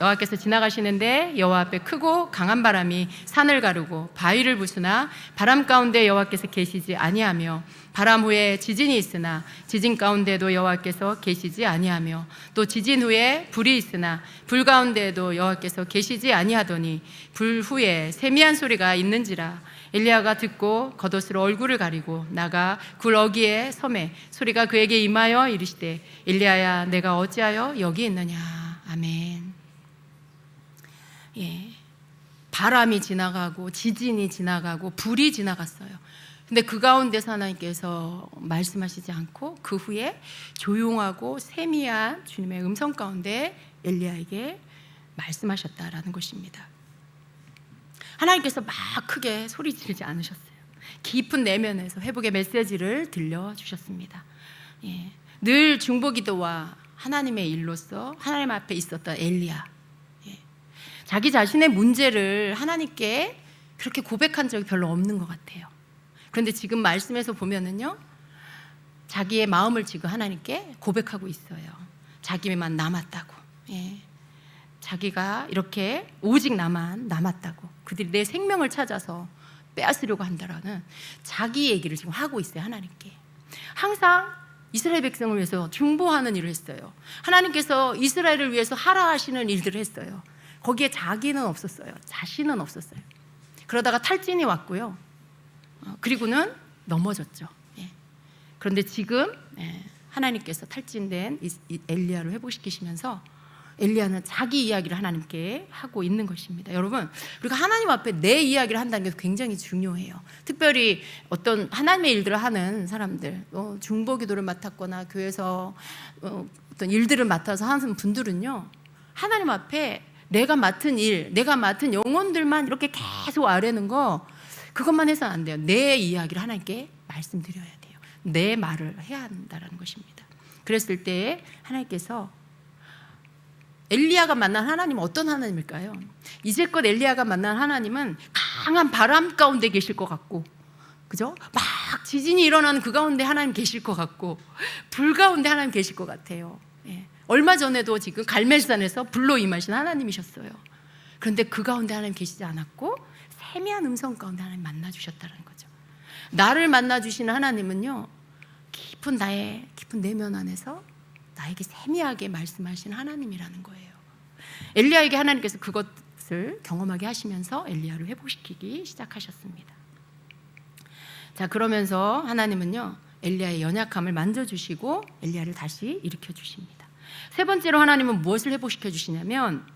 여호와께서 지나가시는데 여호와 앞에 크고 강한 바람이 산을 가르고 바위를 부수나 바람 가운데 여호와께서 계시지 아니하며 바람 후에 지진이 있으나 지진 가운데도 여호와께서 계시지 아니하며 또 지진 후에 불이 있으나 불 가운데에도 여호와께서 계시지 아니하더니 불 후에 세미한 소리가 있는지라. 엘리야가 듣고 겉옷으로 얼굴을 가리고 나가 굴 어귀에 섬에 소리가 그에게 임하여 이르시되 엘리야야 내가 어찌하여 여기 있느냐. 아멘. 예, 바람이 지나가고 지진이 지나가고 불이 지나갔어요. 근데 그 가운데서 하나님께서 말씀하시지 않고 그 후에 조용하고 세미한 주님의 음성 가운데 엘리야에게 말씀하셨다라는 것입니다. 하나님께서 막 크게 소리 지르지 않으셨어요. 깊은 내면에서 회복의 메시지를 들려주셨습니다. 예. 늘 중보기도와 하나님의 일로서 하나님 앞에 있었던 엘리야. 예. 자기 자신의 문제를 하나님께 그렇게 고백한 적이 별로 없는 것 같아요. 그런데 지금 말씀에서 보면은요, 자기의 마음을 지금 하나님께 고백하고 있어요. 자기만 남았다고. 예. 자기가 이렇게 오직 나만 남았다고, 그들이 내 생명을 찾아서 빼앗으려고 한다라는 자기 얘기를 지금 하고 있어요. 하나님께 항상 이스라엘 백성을 위해서 중보하는 일을 했어요. 하나님께서 이스라엘을 위해서 하라 하시는 일들을 했어요. 거기에 자기는 없었어요. 자신은 없었어요. 그러다가 탈진이 왔고요, 그리고는 넘어졌죠. 예. 그런데 지금 하나님께서 탈진된 엘리야를 회복시키시면서 엘리야는 자기 이야기를 하나님께 하고 있는 것입니다. 여러분, 우리가 하나님 앞에 내 이야기를 한다는 게 굉장히 중요해요. 특별히 어떤 하나님의 일들을 하는 사람들, 중보기도를 맡았거나 교회에서 어떤 일들을 맡아서 하는 분들은요, 하나님 앞에 내가 맡은 일, 내가 맡은 영혼들만 이렇게 계속 아뢰는 거, 그것만 해서는 안 돼요. 내 이야기를 하나님께 말씀드려야 돼요. 내 말을 해야 한다는 것입니다. 그랬을 때 하나님께서, 엘리야가 만난 하나님은 어떤 하나님일까요? 이제껏 엘리야가 만난 하나님은 강한 바람 가운데 계실 것 같고, 그죠? 막 지진이 일어나는 그 가운데 하나님 계실 것 같고, 불 가운데 하나님 계실 것 같아요. 예. 얼마 전에도 지금 갈멜산에서 불로 임하신 하나님이셨어요. 그런데 그 가운데 하나님 계시지 않았고 세미한 음성 가운데 하나님 만나주셨다는 거죠. 나를 만나주시는 하나님은요, 깊은 나의 깊은 내면 안에서 나에게 세미하게 말씀하신 하나님이라는 거예요. 엘리야에게 하나님께서 그것을 경험하게 하시면서 엘리야를 회복시키기 시작하셨습니다. 자, 그러면서 하나님은요, 엘리야의 연약함을 만져주시고 엘리야를 다시 일으켜 주십니다. 세 번째로 하나님은 무엇을 회복시켜 주시냐면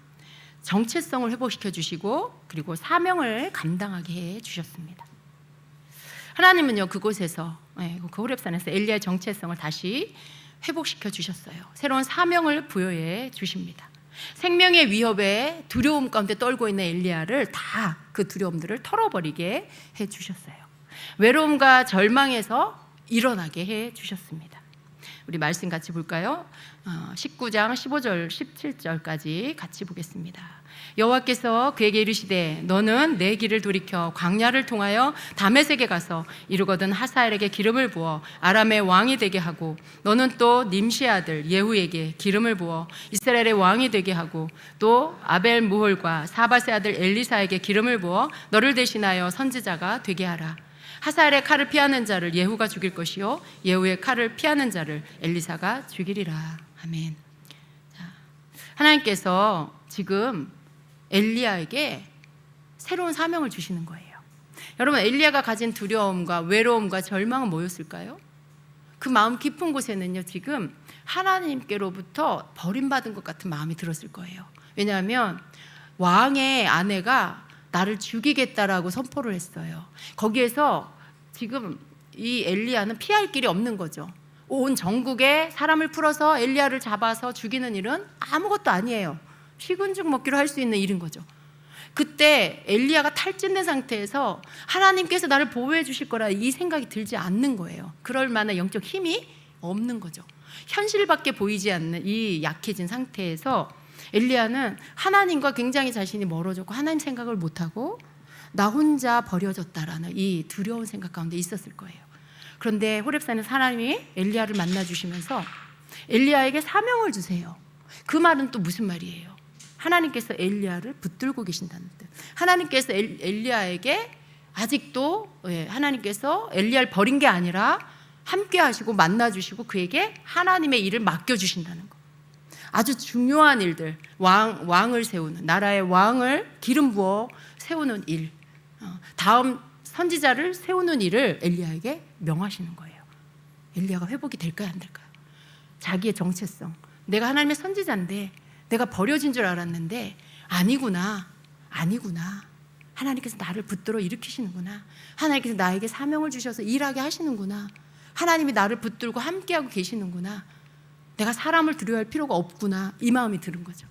정체성을 회복시켜 주시고, 그리고 사명을 감당하게 해 주셨습니다. 하나님은요, 그곳에서, 그 호렙산에서 엘리야의 정체성을 다시 회복시켜 주셨어요. 새로운 사명을 부여해 주십니다. 생명의 위협에 두려움 가운데 떨고 있는 엘리야를 다 그 두려움들을 털어버리게 해 주셨어요. 외로움과 절망에서 일어나게 해 주셨습니다. 우리 말씀 같이 볼까요? 19장 15절 17절까지 같이 보겠습니다. 여호와께서 그에게 이르시되 너는 내 길을 돌이켜 광야를 통하여 다메섹에 가서 이르거든 하사엘에게 기름을 부어 아람의 왕이 되게 하고, 너는 또 님시의 아들 예후에게 기름을 부어 이스라엘의 왕이 되게 하고, 또 아벨 무홀과 사밧의 아들 엘리사에게 기름을 부어 너를 대신하여 선지자가 되게 하라. 하사엘의 칼을 피하는 자를 예후가 죽일 것이요 예후의 칼을 피하는 자를 엘리사가 죽이리라. 아멘. 자, 하나님께서 지금 엘리야에게 새로운 사명을 주시는 거예요. 여러분, 엘리야가 가진 두려움과 외로움과 절망은 뭐였을까요? 그 마음 깊은 곳에는요, 지금 하나님께로부터 버림받은 것 같은 마음이 들었을 거예요. 왜냐하면 왕의 아내가 나를 죽이겠다라고 선포를 했어요. 거기에서 지금 이 엘리야는 피할 길이 없는 거죠. 온 전국에 사람을 풀어서 엘리야를 잡아서 죽이는 일은 아무것도 아니에요. 식은 죽 먹기로 할 수 있는 일인 거죠. 그때 엘리야가 탈진된 상태에서 하나님께서 나를 보호해 주실 거라 이 생각이 들지 않는 거예요. 그럴 만한 영적 힘이 없는 거죠. 현실밖에 보이지 않는 이 약해진 상태에서 엘리야는 하나님과 굉장히 자신이 멀어졌고 하나님 생각을 못하고 나 혼자 버려졌다라는 이 두려운 생각 가운데 있었을 거예요. 그런데 호렙산에서 하나님이 엘리야를 만나주시면서 엘리야에게 사명을 주세요. 그 말은 또 무슨 말이에요? 하나님께서 엘리야를 붙들고 계신다는 뜻. 하나님께서 엘리야에게 아직도 하나님께서 엘리야를 버린 게 아니라 함께 하시고 만나주시고 그에게 하나님의 일을 맡겨주신다는 거. 아주 중요한 일들, 왕을 세우는, 나라의 왕을 기름 부어 세우는 일, 다음 선지자를 세우는 일을 엘리야에게 명하시는 거예요. 엘리야가 회복이 될까요, 안 될까요? 자기의 정체성, 내가 하나님의 선지자인데 내가 버려진 줄 알았는데 아니구나. 하나님께서 나를 붙들어 일으키시는구나. 하나님께서 나에게 사명을 주셔서 일하게 하시는구나. 하나님이 나를 붙들고 함께하고 계시는구나. 내가 사람을 두려워할 필요가 없구나. 이 마음이 드는 거죠.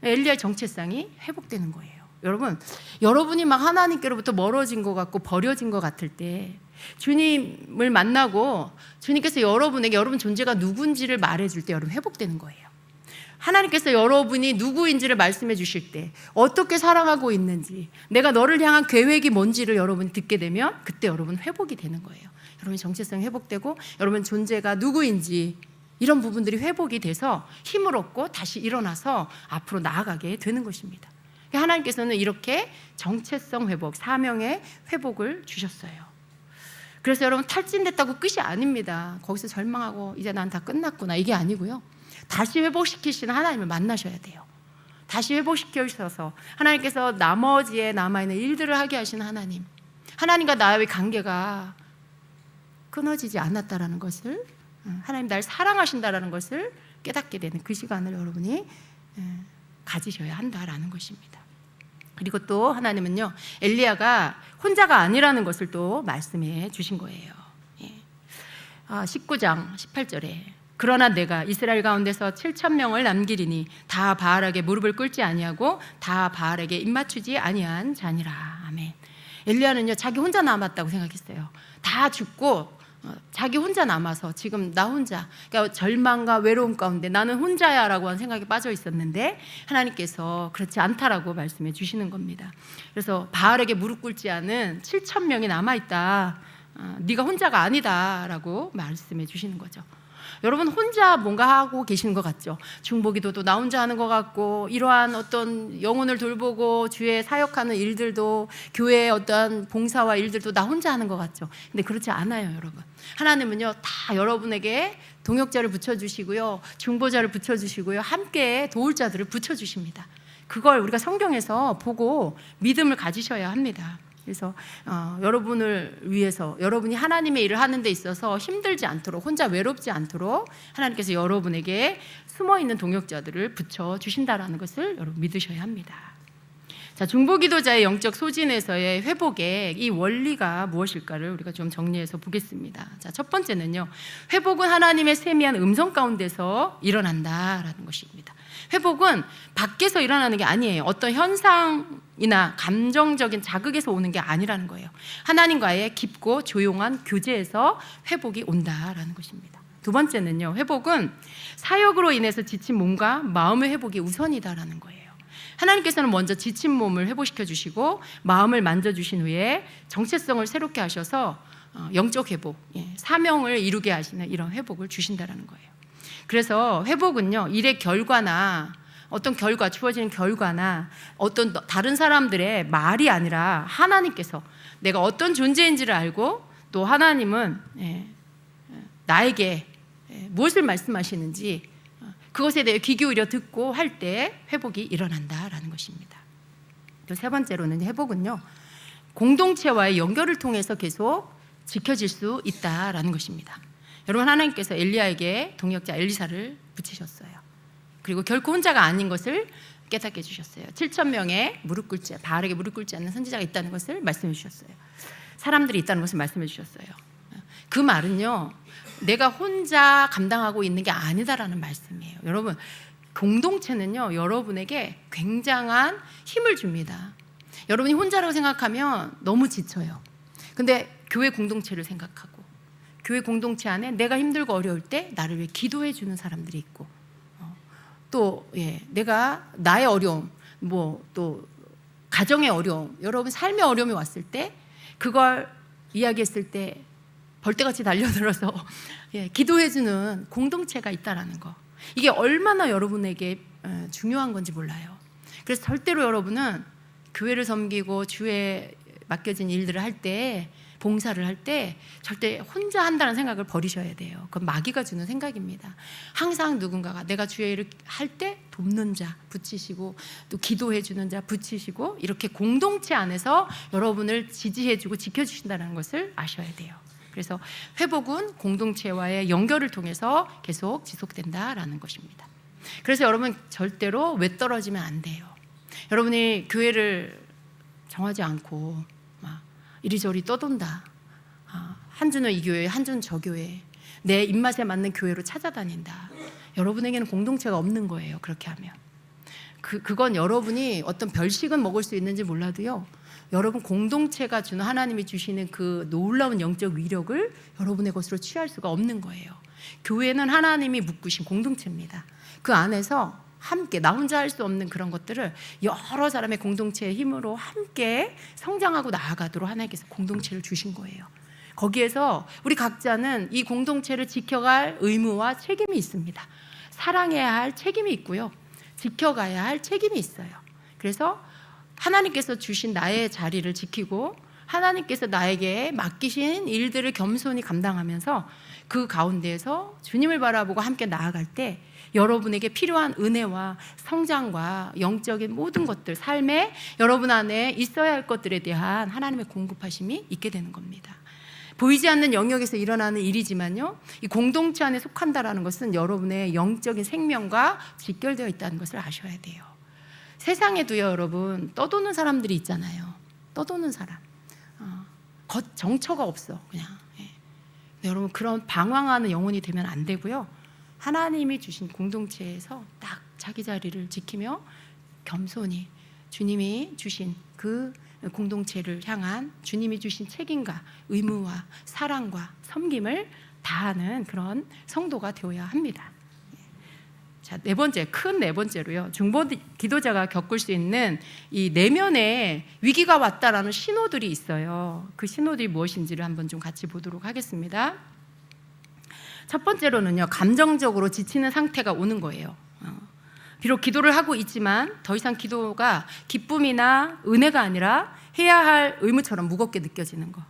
엘리야의 정체성이 회복되는 거예요. 여러분이 막 하나님께로부터 멀어진 것 같고 버려진 것 같을 때 주님을 만나고 주님께서 여러분에게 여러분 존재가 누군지를 말해줄 때 여러분 회복되는 거예요. 하나님께서 여러분이 누구인지를 말씀해 주실 때 어떻게 사랑하고 있는지 내가 너를 향한 계획이 뭔지를 여러분이 듣게 되면 그때 여러분 회복이 되는 거예요. 여러분의 정체성이 회복되고 여러분 존재가 누구인지 이런 부분들이 회복이 돼서 힘을 얻고 다시 일어나서 앞으로 나아가게 되는 것입니다. 하나님께서는 이렇게 정체성 회복, 사명의 회복을 주셨어요. 그래서 여러분 탈진됐다고 끝이 아닙니다. 거기서 절망하고 이제 난 다 끝났구나 이게 아니고요. 다시 회복시키시는 하나님을 만나셔야 돼요. 다시 회복시켜주셔서 하나님께서 나머지에 남아있는 일들을 하게 하시는 하나님, 하나님과 나의 관계가 끊어지지 않았다라는 것을, 하나님 날 사랑하신다라는 것을 깨닫게 되는 그 시간을 여러분이 가지셔야 한다라는 것입니다. 그리고 또 하나님은요, 엘리야가 혼자가 아니라는 것을 또 말씀해 주신 거예요. 19장 18절에 그러나 내가 이스라엘 가운데서 7,000명을 남기리니 다 바알에게 무릎을 꿇지 아니하고 다 바알에게 입맞추지 아니한 자니라. 아멘. 엘리야는요, 자기 혼자 남았다고 생각했어요. 다 죽고 자기 혼자 남아서 지금 나 혼자, 그러니까 절망과 외로움 가운데 나는 혼자야 라고 하는 생각에 빠져 있었는데 하나님께서 그렇지 않다라고 말씀해 주시는 겁니다. 그래서 바알에게 무릎 꿇지 않은 7,000명이 남아있다, 네가 혼자가 아니다 라고 말씀해 주시는 거죠. 여러분 혼자 뭔가 하고 계시는 것 같죠? 중보기도도 나 혼자 하는 것 같고 이러한 어떤 영혼을 돌보고 주의 사역하는 일들도 교회의 어떤 봉사와 일들도 나 혼자 하는 것 같죠? 근데 그렇지 않아요, 여러분. 하나님은요, 다 여러분에게 동역자를 붙여주시고요, 중보자를 붙여주시고요, 함께 도울 자들을 붙여주십니다. 그걸 우리가 성경에서 보고 믿음을 가지셔야 합니다. 그래서 여러분을 위해서, 여러분이 하나님의 일을 하는 데 있어서 힘들지 않도록, 혼자 외롭지 않도록 하나님께서 여러분에게 숨어있는 동역자들을 붙여주신다는 것을 여러분 믿으셔야 합니다. 자, 중보기도자의 영적 소진에서의 회복의 이 원리가 무엇일까를 우리가 좀 정리해서 보겠습니다. 자, 첫 번째는요, 회복은 하나님의 세미한 음성 가운데서 일어난다라는 것입니다. 회복은 밖에서 일어나는 게 아니에요. 어떤 현상이나 감정적인 자극에서 오는 게 아니라는 거예요. 하나님과의 깊고 조용한 교제에서 회복이 온다라는 것입니다. 두 번째는요, 회복은 사역으로 인해서 지친 몸과 마음의 회복이 우선이다라는 거예요. 하나님께서는 먼저 지친 몸을 회복시켜 주시고 마음을 만져주신 후에 정체성을 새롭게 하셔서 영적 회복, 사명을 이루게 하시는 이런 회복을 주신다라는 거예요. 그래서 회복은요, 일의 결과나 어떤 결과, 주어지는 결과나 어떤 다른 사람들의 말이 아니라 하나님께서 내가 어떤 존재인지를 알고 또 하나님은 나에게 무엇을 말씀하시는지 그것에 대해 귀 기울여 듣고 할 때 회복이 일어난다라는 것입니다. 또 세 번째로는 회복은요, 공동체와의 연결을 통해서 계속 지켜질 수 있다라는 것입니다. 여러분, 하나님께서 엘리야에게 동역자 엘리사를 붙이셨어요. 그리고 결코 혼자가 아닌 것을 깨닫게 해주셨어요. 7,000명의 바알에게 무릎 꿇지 않는 선지자가 있다는 것을 말씀해 주셨어요. 사람들이 있다는 것을 말씀해 주셨어요. 그 말은요, 내가 혼자 감당하고 있는 게 아니다라는 말씀이에요. 여러분, 공동체는요, 여러분에게 굉장한 힘을 줍니다. 여러분이 혼자라고 생각하면 너무 지쳐요. 근데 교회 공동체를 생각하고 교회 공동체 안에 내가 힘들고 어려울 때 나를 위해 기도해 주는 사람들이 있고, 또 내가 나의 어려움, 또 가정의 어려움, 여러분 삶의 어려움이 왔을 때 그걸 이야기했을 때 벌떼같이 달려들어서 기도해 주는 공동체가 있다라는 거, 이게 얼마나 여러분에게 중요한 건지 몰라요. 그래서 절대로 여러분은 교회를 섬기고 주에 맡겨진 일들을 할 때, 봉사를 할 때 절대 혼자 한다는 생각을 버리셔야 돼요. 그건 마귀가 주는 생각입니다. 항상 누군가가 내가 주의 일을 할 때 돕는 자 붙이시고, 또 기도해 주는 자 붙이시고, 이렇게 공동체 안에서 여러분을 지지해 주고 지켜 주신다는 것을 아셔야 돼요. 그래서 회복은 공동체와의 연결을 통해서 계속 지속된다라는 것입니다. 그래서 여러분 절대로 외떨어지면 안 돼요. 여러분이 교회를 정하지 않고 막 이리저리 떠돈다, 한 주는 이 교회, 한 주는 저 교회, 내 입맛에 맞는 교회로 찾아다닌다, 여러분에게는 공동체가 없는 거예요. 그렇게 하면 그건 여러분이 어떤 별식은 먹을 수 있는지 몰라도요, 여러분 공동체가 주는, 하나님이 주시는 그 놀라운 영적 위력을 여러분의 것으로 취할 수가 없는 거예요. 교회는 하나님이 묶으신 공동체입니다. 그 안에서 함께, 나 혼자 할 수 없는 그런 것들을 여러 사람의 공동체의 힘으로 함께 성장하고 나아가도록 하나님께서 공동체를 주신 거예요. 거기에서 우리 각자는 이 공동체를 지켜갈 의무와 책임이 있습니다. 사랑해야 할 책임이 있고요, 지켜가야 할 책임이 있어요. 그래서 하나님께서 주신 나의 자리를 지키고 하나님께서 나에게 맡기신 일들을 겸손히 감당하면서 그 가운데에서 주님을 바라보고 함께 나아갈 때 여러분에게 필요한 은혜와 성장과 영적인 모든 것들, 삶에 여러분 안에 있어야 할 것들에 대한 하나님의 공급하심이 있게 되는 겁니다. 보이지 않는 영역에서 일어나는 일이지만요, 이 공동체 안에 속한다라는 것은 여러분의 영적인 생명과 직결되어 있다는 것을 아셔야 돼요. 세상에도요, 여러분, 떠도는 사람들이 있잖아요. 떠도는 사람, 정처가 없어, 그냥. 여러분, 그런 방황하는 영혼이 되면 안 되고요, 하나님이 주신 공동체에서 딱 자기 자리를 지키며 겸손히 주님이 주신 그 공동체를 향한 주님이 주신 책임과 의무와 사랑과 섬김을 다하는 그런 성도가 되어야 합니다. 자, 네 번째로요, 중보 기도자가 겪을 수 있는 이 내면에 위기가 왔다라는 신호들이 있어요. 그 신호들이 무엇인지를 한번 좀 같이 보도록 하겠습니다. 첫 번째로는요, 감정적으로 지치는 상태가 오는 거예요. 비록 기도를 하고 있지만 더 이상 기도가 기쁨이나 은혜가 아니라 해야 할 의무처럼 무겁게 느껴지는 거,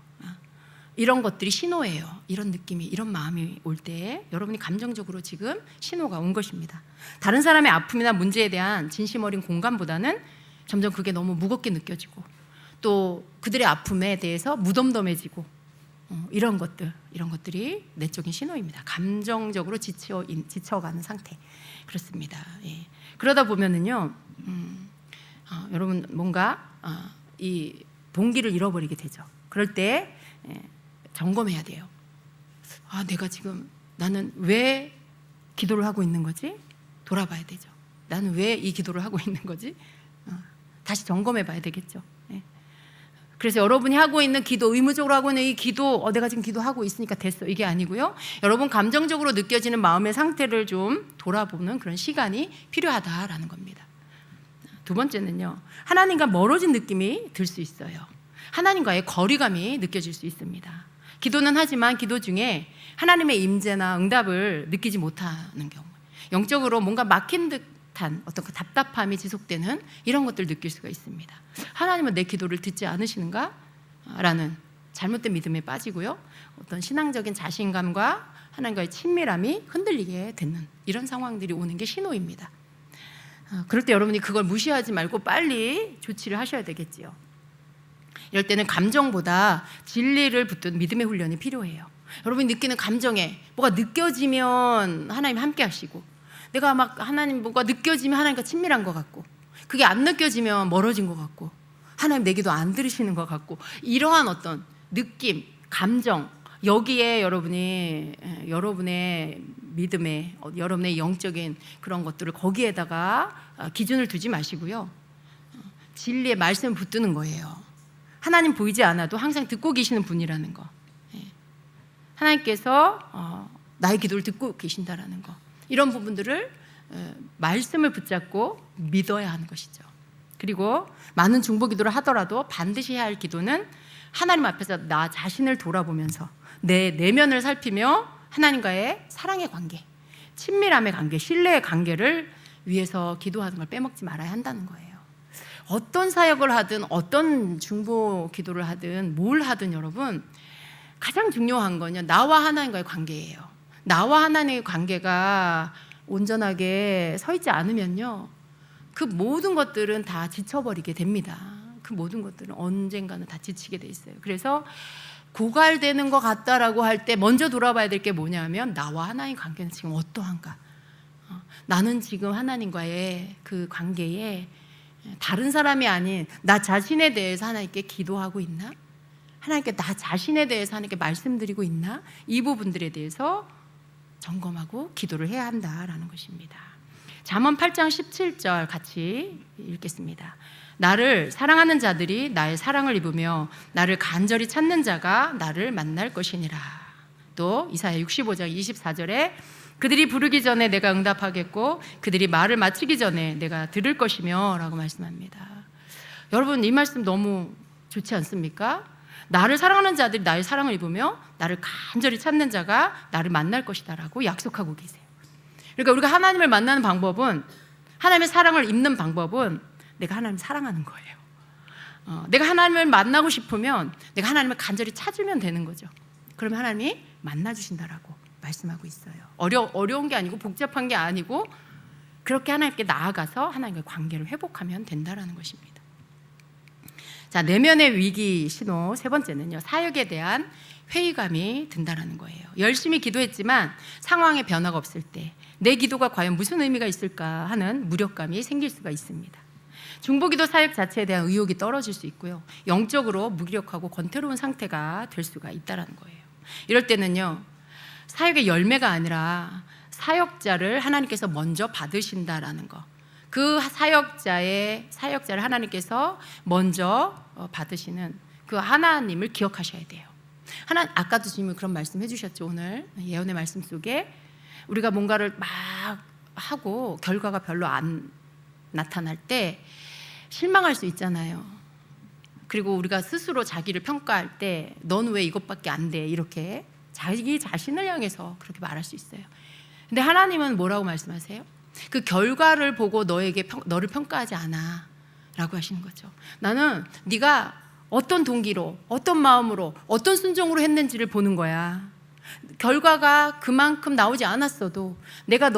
이런 것들이 신호예요. 이런 느낌이, 이런 마음이 올 때 여러분이 감정적으로 지금 신호가 온 것입니다. 다른 사람의 아픔이나 문제에 대한 진심 어린 공감보다는 점점 그게 너무 무겁게 느껴지고, 또 그들의 아픔에 대해서 무덤덤해지고, 이런 것들이 내적인 신호입니다. 감정적으로 지쳐가는 상태, 그렇습니다. 그러다 보면은요, 여러분 뭔가 이 동기를 잃어버리게 되죠. 그럴 때 점검해야 돼요. 나는 왜 기도를 하고 있는 거지? 돌아봐야 되죠. 나는 왜 이 기도를 하고 있는 거지? 다시 점검해 봐야 되겠죠. 그래서 여러분이 하고 있는 기도, 의무적으로 하고 있는 이 기도, 내가 지금 기도하고 있으니까 됐어, 이게 아니고요, 여러분 감정적으로 느껴지는 마음의 상태를 좀 돌아보는 그런 시간이 필요하다라는 겁니다. 두 번째는요, 하나님과 멀어진 느낌이 들 수 있어요. 하나님과의 거리감이 느껴질 수 있습니다. 기도는 하지만 기도 중에 하나님의 임재나 응답을 느끼지 못하는 경우, 영적으로 뭔가 막힌 듯한 어떤 그 답답함이 지속되는 이런 것들을 느낄 수가 있습니다. 하나님은 내 기도를 듣지 않으시는가? 라는 잘못된 믿음에 빠지고요, 어떤 신앙적인 자신감과 하나님과의 친밀함이 흔들리게 되는 이런 상황들이 오는 게 신호입니다. 그럴 때 여러분이 그걸 무시하지 말고 빨리 조치를 하셔야 되겠지요. 이럴 때는 감정보다 진리를 붙든 믿음의 훈련이 필요해요. 여러분이 느끼는 감정에 뭐가 느껴지면 하나님 함께 하시고, 내가 막 하나님 뭐가 느껴지면 하나님과 친밀한 것 같고, 그게 안 느껴지면 멀어진 것 같고, 하나님 내 기도 안 들으시는 것 같고, 이러한 어떤 느낌, 감정, 여기에 여러분의 믿음에, 여러분의 영적인 그런 것들을 거기에다가 기준을 두지 마시고요. 진리의 말씀을 붙드는 거예요. 하나님 보이지 않아도 항상 듣고 계시는 분이라는 거. 하나님께서 나의 기도를 듣고 계신다라는 거. 이런 부분들을 말씀을 붙잡고 믿어야 하는 것이죠. 그리고 많은 중보 기도를 하더라도 반드시 해야 할 기도는 하나님 앞에서 나 자신을 돌아보면서 내 내면을 살피며 하나님과의 사랑의 관계, 친밀함의 관계, 신뢰의 관계를 위해서 기도하는 걸 빼먹지 말아야 한다는 거예요. 어떤 사역을 하든 어떤 중보 기도를 하든 뭘 하든 여러분, 가장 중요한 건요, 나와 하나님과의 관계예요. 나와 하나님의 관계가 온전하게 서 있지 않으면요, 그 모든 것들은 다 지쳐버리게 됩니다. 그 모든 것들은 언젠가는 다 지치게 돼 있어요. 그래서 고갈되는 것 같다라고 할 때 먼저 돌아봐야 될 게 뭐냐면, 나와 하나님 관계는 지금 어떠한가? 나는 지금 하나님과의 그 관계에 다른 사람이 아닌 나 자신에 대해서 하나님께 기도하고 있나? 하나님께 나 자신에 대해서 하나님께 말씀드리고 있나? 이 부분들에 대해서 점검하고 기도를 해야 한다라는 것입니다. 잠언 8장 17절 같이 읽겠습니다. 나를 사랑하는 자들이 나의 사랑을 입으며 나를 간절히 찾는 자가 나를 만날 것이니라. 또 이사야 65장 24절에 그들이 부르기 전에 내가 응답하겠고 그들이 말을 마치기 전에 내가 들을 것이며 라고 말씀합니다. 여러분, 이 말씀 너무 좋지 않습니까? 나를 사랑하는 자들이 나의 사랑을 입으며 나를 간절히 찾는 자가 나를 만날 것이다 라고 약속하고 계세요. 그러니까 우리가 하나님을 만나는 방법은, 하나님의 사랑을 입는 방법은 내가 하나님을 사랑하는 거예요. 내가 하나님을 만나고 싶으면 내가 하나님을 간절히 찾으면 되는 거죠. 그러면 하나님이 만나주신다라고 말씀하고 있어요. 어려운 게 아니고 복잡한 게 아니고 그렇게 하나님께 나아가서 하나님과의 관계를 회복하면 된다라는 것입니다. 자, 내면의 위기 신호 세 번째는요, 사역에 대한 회의감이 든다라는 거예요. 열심히 기도했지만 상황에 변화가 없을 때 내 기도가 과연 무슨 의미가 있을까 하는 무력감이 생길 수가 있습니다. 중보기도 사역 자체에 대한 의욕이 떨어질 수 있고요, 영적으로 무기력하고 권태로운 상태가 될 수가 있다는 거예요. 이럴 때는요, 사역의 열매가 아니라 사역자를 하나님께서 먼저 받으신다라는 거, 그 사역자를 하나님께서 먼저 받으시는 그 하나님을 기억하셔야 돼요. 아까도 주님이 그런 말씀 해주셨죠. 오늘 예언의 말씀 속에 우리가 뭔가를 막 하고 결과가 별로 안 나타날 때 실망할 수 있잖아요. 그리고 우리가 스스로 자기를 평가할 때 넌 왜 이것밖에 안 돼? 이렇게 자기 자신을 향해서 그렇게 말할 수 있어요. 근데 하나님은 뭐라고 말씀하세요? 그 결과를 보고 너를 평가하지 않아 라고 하시는 거죠. 나는 네가 어떤 동기로, 어떤 마음으로, 어떤 순종으로 했는지를 보는 거야. 결과가 그만큼 나오지 않았어도 네가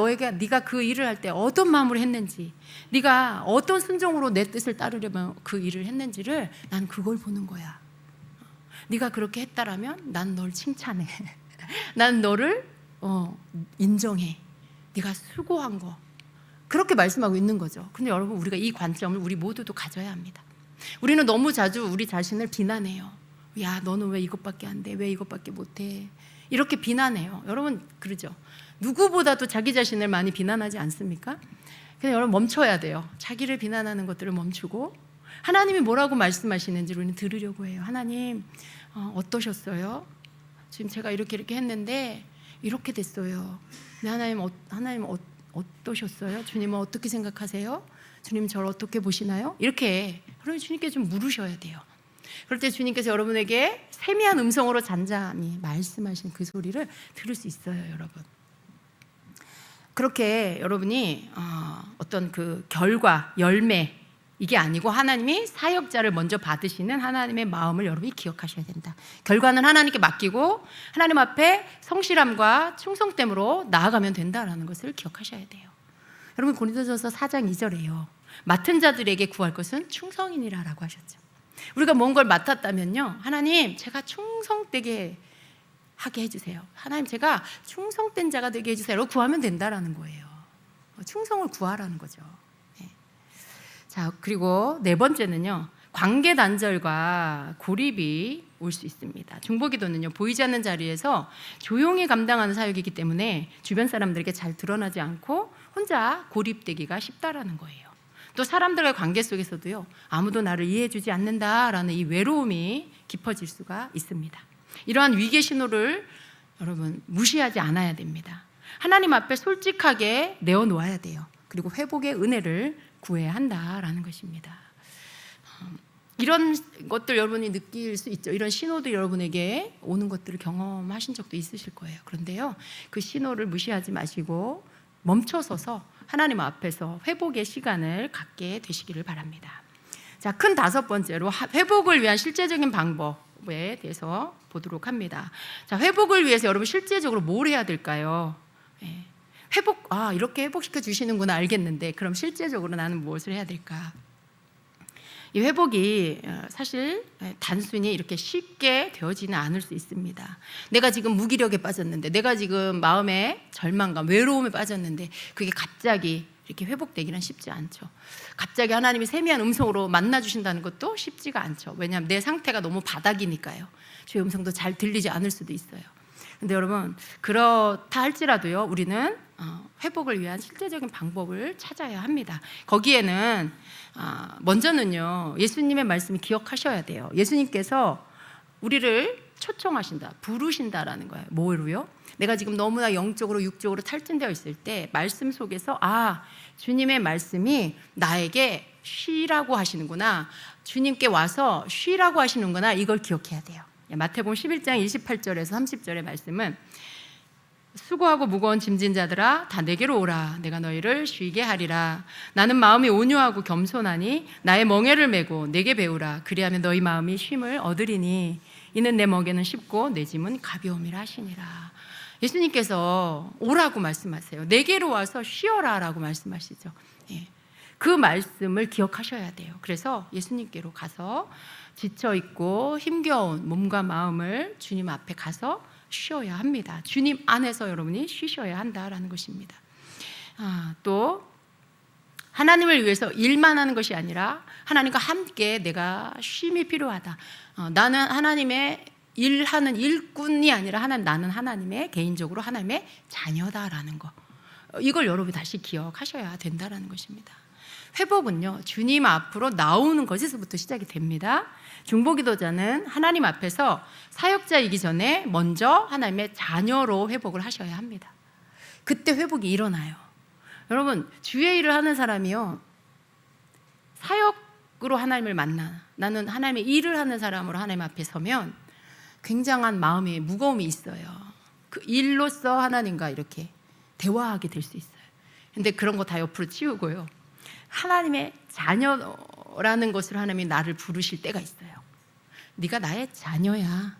그 일을 할 때 어떤 마음으로 했는지, 네가 어떤 순종으로 내 뜻을 따르려면 그 일을 했는지를 난 그걸 보는 거야. 네가 그렇게 했다라면 난 널 칭찬해. 난 너를 인정해. 네가 수고한 거. 그렇게 말씀하고 있는 거죠. 근데 여러분, 우리가 이 관점을 우리 모두도 가져야 합니다. 우리는 너무 자주 우리 자신을 비난해요. 야, 너는 왜 이것밖에 안 돼? 왜 이것밖에 못해? 이렇게 비난해요. 여러분, 그러죠? 누구보다도 자기 자신을 많이 비난하지 않습니까? 그냥 여러분, 멈춰야 돼요. 자기를 비난하는 것들을 멈추고 하나님이 뭐라고 말씀하시는지 우리는 들으려고 해요. 하나님, 어떠셨어요? 지금 제가 이렇게 했는데 이렇게 됐어요. 근데 하나님 어떠셨어요? 주님은 어떻게 생각하세요? 주님 저를 어떻게 보시나요? 이렇게 그러면 주님께 좀 물으셔야 돼요. 그럴 때 주님께서 여러분에게 세미한 음성으로 잔잔히 말씀하신 그 소리를 들을 수 있어요, 여러분. 그렇게 여러분이 어떤 그 결과, 열매, 이게 아니고 하나님이 사역자를 먼저 받으시는 하나님의 마음을 여러분이 기억하셔야 된다. 결과는 하나님께 맡기고 하나님 앞에 성실함과 충성됨으로 나아가면 된다라는 것을 기억하셔야 돼요. 여러분, 고린도전서 4장 2절에요. 맡은 자들에게 구할 것은 충성이니라라고 하셨죠. 우리가 뭔 걸 맡았다면요, 하나님 제가 충성되게 하게 해주세요. 하나님 제가 충성된 자가 되게 해주세요. 구하면 된다라는 거예요. 충성을 구하라는 거죠. 자, 그리고 네 번째는요, 관계 단절과 고립이 올 수 있습니다. 중보기도는요, 보이지 않는 자리에서 조용히 감당하는 사역이기 때문에 주변 사람들에게 잘 드러나지 않고 혼자 고립되기가 쉽다라는 거예요. 또 사람들과의 관계 속에서도요, 아무도 나를 이해해주지 않는다라는 이 외로움이 깊어질 수가 있습니다. 이러한 위기의 신호를 여러분 무시하지 않아야 됩니다. 하나님 앞에 솔직하게 내어놓아야 돼요. 그리고 회복의 은혜를 구해야 한다라는 것입니다. 이런 것들 여러분이 느낄 수 있죠. 이런 신호도 여러분에게 오는 것들을 경험하신 적도 있으실 거예요. 그런데요, 그 신호를 무시하지 마시고 멈춰서서 하나님 앞에서 회복의 시간을 갖게 되시기를 바랍니다. 자, 큰 5번째로 회복을 위한 실제적인 방법에 대해서 보도록 합니다. 자, 회복을 위해서 여러분 실제적으로 뭘 해야 될까요? 이렇게 회복시켜 주시는구나 알겠는데, 그럼 실제적으로 나는 무엇을 해야 될까? 이 회복이 사실 단순히 이렇게 쉽게 되어지는 않을 수 있습니다. 내가 지금 무기력에 빠졌는데, 내가 지금 마음에 절망감, 외로움에 빠졌는데 그게 갑자기 이렇게 회복되기는 쉽지 않죠. 갑자기 하나님이 세미한 음성으로 만나주신다는 것도 쉽지가 않죠. 왜냐하면 내 상태가 너무 바닥이니까요. 주의 음성도 잘 들리지 않을 수도 있어요. 근데 여러분, 그렇다 할지라도요, 우리는 회복을 위한 실제적인 방법을 찾아야 합니다. 거기에는 먼저는요, 예수님의 말씀을 기억하셔야 돼요. 예수님께서 우리를 초청하신다, 부르신다라는 거예요. 뭐로요? 내가 지금 너무나 영적으로 육적으로 탈진되어 있을 때 말씀 속에서 주님의 말씀이 나에게 쉬라고 하시는구나, 주님께 와서 쉬라고 하시는구나, 이걸 기억해야 돼요. 마태복음 11장 28절에서 30절의 말씀은 수고하고 무거운 짐진 자들아 다 내게로 오라, 내가 너희를 쉬게 하리라. 나는 마음이 온유하고 겸손하니 나의 멍에를 메고 내게 배우라. 그리하면 너희 마음이 쉼을 얻으리니 이는 내 멍에는 쉽고 내 짐은 가벼움이라 하시니라. 예수님께서 오라고 말씀하세요. 내게로 와서 쉬어라 라고 말씀하시죠. 그 말씀을 기억하셔야 돼요. 그래서 예수님께로 가서 지쳐있고 힘겨운 몸과 마음을 주님 앞에 가서 쉬어야 합니다. 주님 안에서 여러분이 쉬셔야 한다라는 것입니다. 또 하나님을 위해서 일만 하는 것이 아니라 하나님과 함께 내가 쉼이 필요하다. 나는 하나님의 일하는 일꾼이 아니라 나는 하나님의 개인적으로 하나님의 자녀다라는 거, 이걸 여러분이 다시 기억하셔야 된다라는 것입니다. 회복은요, 주님 앞으로 나오는 것에서부터 시작이 됩니다. 중보기도자는 하나님 앞에서 사역자이기 전에 먼저 하나님의 자녀로 회복을 하셔야 합니다. 그때 회복이 일어나요. 여러분, 주의 일을 하는 사람이요, 사역으로 하나님을 만나, 나는 하나님의 일을 하는 사람으로 하나님 앞에 서면 굉장한 마음의 무거움이 있어요. 그 일로서 하나님과 이렇게 대화하게 될 수 있어요. 근데 그런 거 다 옆으로 치우고요, 하나님의 자녀라는 것으로 하나님이 나를 부르실 때가 있어요. 네가 나의 자녀야.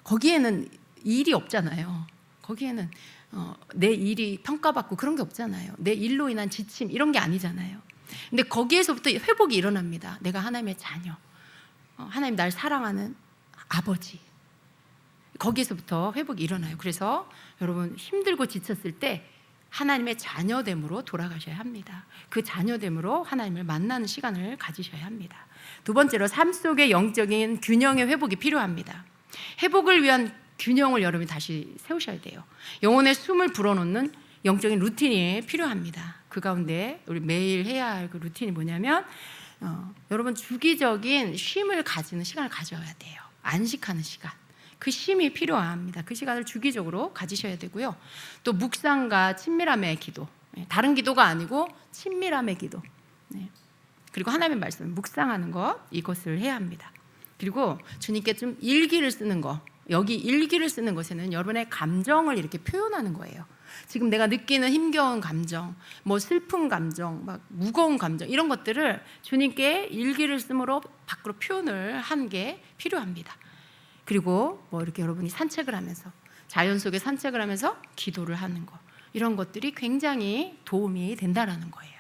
거기에는 일이 없잖아요. 거기에는 내 일이 평가받고 그런 게 없잖아요. 내 일로 인한 지침 이런 게 아니잖아요. 근데 거기에서부터 회복이 일어납니다. 내가 하나님의 자녀, 하나님 날 사랑하는 아버지, 거기에서부터 회복이 일어나요. 그래서 여러분, 힘들고 지쳤을 때 하나님의 자녀됨으로 돌아가셔야 합니다. 그 자녀됨으로 하나님을 만나는 시간을 가지셔야 합니다. 두 번째로, 삶 속의 영적인 균형의 회복이 필요합니다. 회복을 위한 균형을 여러분이 다시 세우셔야 돼요. 영혼의 숨을 불어넣는 영적인 루틴이 필요합니다. 그 가운데 우리 매일 해야 할 그 루틴이 뭐냐면, 여러분 주기적인 쉼을 가지는 시간을 가져야 돼요. 안식하는 시간, 그 쉼이 필요합니다. 그 시간을 주기적으로 가지셔야 되고요. 또 묵상과 친밀함의 기도, 다른 기도가 아니고 친밀함의 기도, 그리고 하나님의 말씀을 묵상하는 것, 이것을 해야 합니다. 그리고 주님께 좀 일기를 쓰는 거, 여기 일기를 쓰는 것에는 여러분의 감정을 이렇게 표현하는 거예요. 지금 내가 느끼는 힘겨운 감정, 슬픈 감정, 무거운 감정, 이런 것들을 주님께 일기를 쓰므로 밖으로 표현을 하는 게 필요합니다. 그리고 이렇게 여러분이 산책을 하면서, 자연 속에 산책을 하면서 기도를 하는 것, 이런 것들이 굉장히 도움이 된다라는 거예요.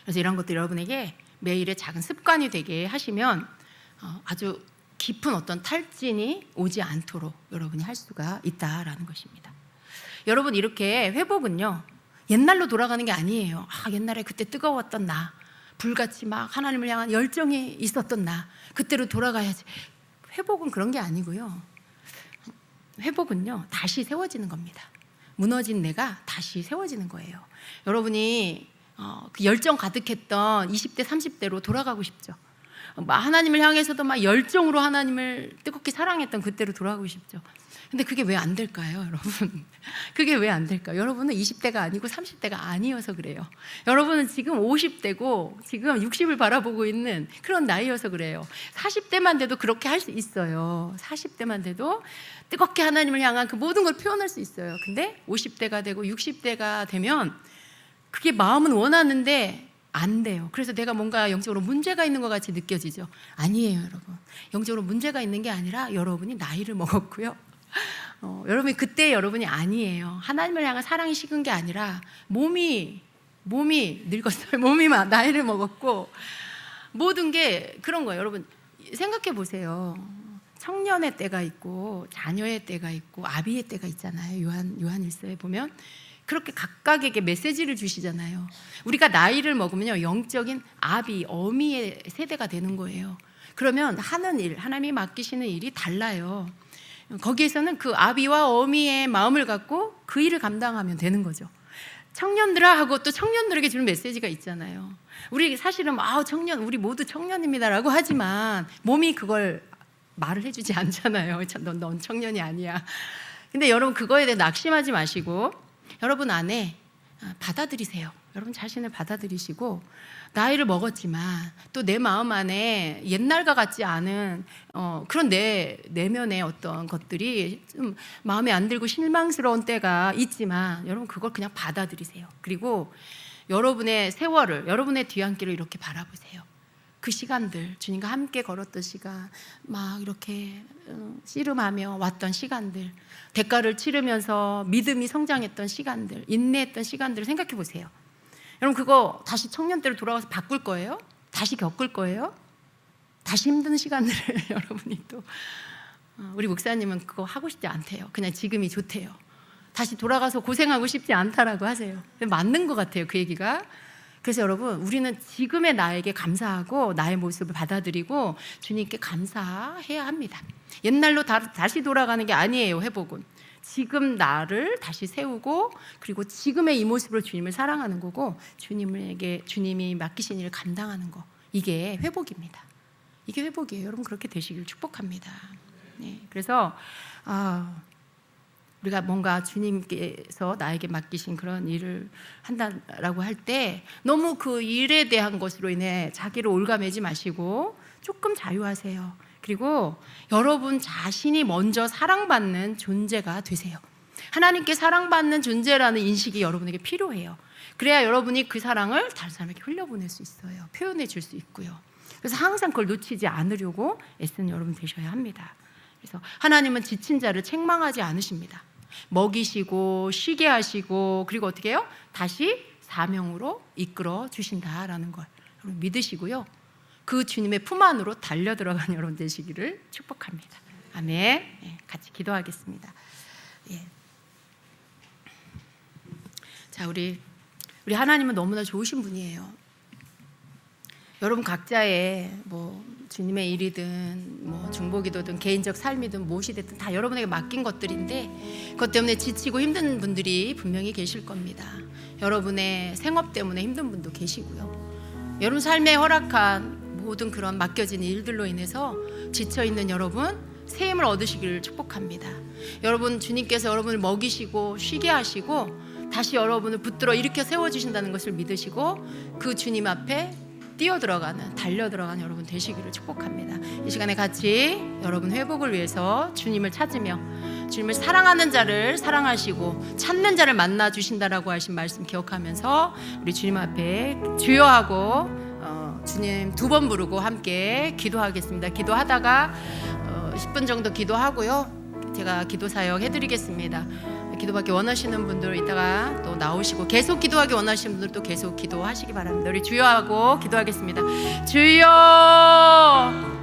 그래서 이런 것들이 여러분에게 매일의 작은 습관이 되게 하시면 아주 깊은 어떤 탈진이 오지 않도록 여러분이 할 수가 있다라는 것입니다. 여러분, 이렇게 회복은요, 옛날로 돌아가는 게 아니에요. 옛날에 그때 뜨거웠던 나, 불같이 막 하나님을 향한 열정이 있었던 나, 그때로 돌아가야지. 회복은 그런 게 아니고요. 회복은요, 다시 세워지는 겁니다. 무너진 내가 다시 세워지는 거예요. 여러분이 그 열정 가득했던 20대, 30대로 돌아가고 싶죠. 하나님을 향해서도 막 열정으로 하나님을 뜨겁게 사랑했던 그때로 돌아가고 싶죠. 근데 그게 왜 안 될까요, 여러분? 그게 왜 안 될까요? 여러분은 20대가 아니고 30대가 아니어서 그래요. 여러분은 지금 50대고 지금 60을 바라보고 있는 그런 나이여서 그래요. 40대만 돼도 그렇게 할 수 있어요. 40대만 돼도 뜨겁게 하나님을 향한 그 모든 걸 표현할 수 있어요. 근데 50대가 되고 60대가 되면 그게 마음은 원하는데 안 돼요. 그래서 내가 뭔가 영적으로 문제가 있는 것 같이 느껴지죠. 아니에요, 여러분. 영적으로 문제가 있는 게 아니라 여러분이 나이를 먹었고요. 여러분이 그때 여러분이 아니에요. 하나님을 향한 사랑이 식은 게 아니라 몸이 늙었어요. 몸이 나이를 먹었고 모든 게 그런 거예요. 여러분 생각해 보세요. 청년의 때가 있고 자녀의 때가 있고 아비의 때가 있잖아요. 요한일서에 보면 그렇게 각각에게 메시지를 주시잖아요. 우리가 나이를 먹으면요, 영적인 아비, 어미의 세대가 되는 거예요. 그러면 하는 일, 하나님이 맡기시는 일이 달라요. 거기에서는 그 아비와 어미의 마음을 갖고 그 일을 감당하면 되는 거죠. 청년들아 하고 또 청년들에게 주는 메시지가 있잖아요. 우리 사실은 청년, 우리 모두 청년입니다라고 하지만 몸이 그걸 말을 해주지 않잖아요. 넌 청년이 아니야. 근데 여러분 그거에 대해 낙심하지 마시고 여러분 안에 받아들이세요. 여러분 자신을 받아들이시고 나이를 먹었지만 또 내 마음 안에 옛날과 같지 않은 그런 내 내면의 어떤 것들이 좀 마음에 안 들고 실망스러운 때가 있지만 여러분 그걸 그냥 받아들이세요. 그리고 여러분의 세월을, 여러분의 뒤안길을 이렇게 바라보세요. 그 시간들, 주님과 함께 걸었던 시간, 막 이렇게 씨름하며 왔던 시간들, 대가를 치르면서 믿음이 성장했던 시간들, 인내했던 시간들을 생각해 보세요. 여러분 그거 다시 청년 때로 돌아가서 바꿀 거예요? 다시 겪을 거예요? 다시 힘든 시간들을 여러분이 또 우리 목사님은 그거 하고 싶지 않대요. 그냥 지금이 좋대요. 다시 돌아가서 고생하고 싶지 않다라고 하세요. 맞는 것 같아요, 그 얘기가. 그래서 여러분 우리는 지금의 나에게 감사하고 나의 모습을 받아들이고 주님께 감사해야 합니다. 옛날로 다시 돌아가는 게 아니에요. 회복은 지금 나를 다시 세우고 그리고 지금의 이 모습으로 주님을 사랑하는 거고 주님이 맡기신 일을 감당하는 거, 이게 회복입니다. 이게 회복이에요. 여러분 그렇게 되시길 축복합니다. 네, 그래서 우리가 뭔가 주님께서 나에게 맡기신 그런 일을 한다라고 할 때 너무 그 일에 대한 것으로 인해 자기를 올가매지 마시고 조금 자유하세요. 그리고 여러분 자신이 먼저 사랑받는 존재가 되세요. 하나님께 사랑받는 존재라는 인식이 여러분에게 필요해요. 그래야 여러분이 그 사랑을 다른 사람에게 흘려보낼 수 있어요. 표현해 줄 수 있고요. 그래서 항상 그걸 놓치지 않으려고 애쓰는 여러분 되셔야 합니다. 그래서 하나님은 지친 자를 책망하지 않으십니다. 먹이시고 쉬게 하시고 그리고 어떻게 해요? 다시 사명으로 이끌어 주신다라는 걸 여러분 믿으시고요. 그 주님의 품 안으로 달려들어가는 여러분 되시기를 축복합니다. 아멘. 네, 같이 기도하겠습니다. 예. 자, 우리 하나님은 너무나 좋으신 분이에요. 여러분 각자의 주님의 일이든 중보기도든 개인적 삶이든 무엇이 됐든 다 여러분에게 맡긴 것들인데 그것 때문에 지치고 힘든 분들이 분명히 계실 겁니다. 여러분의 생업 때문에 힘든 분도 계시고요. 여러분 삶에 허락한 모든 그런 맡겨진 일들로 인해서 지쳐있는 여러분 새 힘을 얻으시기를 축복합니다. 여러분 주님께서 여러분을 먹이시고 쉬게 하시고 다시 여러분을 붙들어 일으켜 세워주신다는 것을 믿으시고 그 주님 앞에 뛰어들어가는, 달려들어가는 여러분 되시기를 축복합니다. 이 시간에 같이 여러분 회복을 위해서 주님을 찾으며 주님을 사랑하는 자를 사랑하시고 찾는 자를 만나 주신다라고 하신 말씀 기억하면서 우리 주님 앞에 주여 하고 주님 2번 부르고 함께 기도하겠습니다. 기도하다가 10분 정도 기도하고요. 제가 기도 사역 해드리겠습니다. 기도받기 원하시는 분들 이따가 또 나오시고 계속 기도하기 원하시는 분들 또 계속 기도하시기 바랍니다. 우리 주여 하고 기도하겠습니다. 주여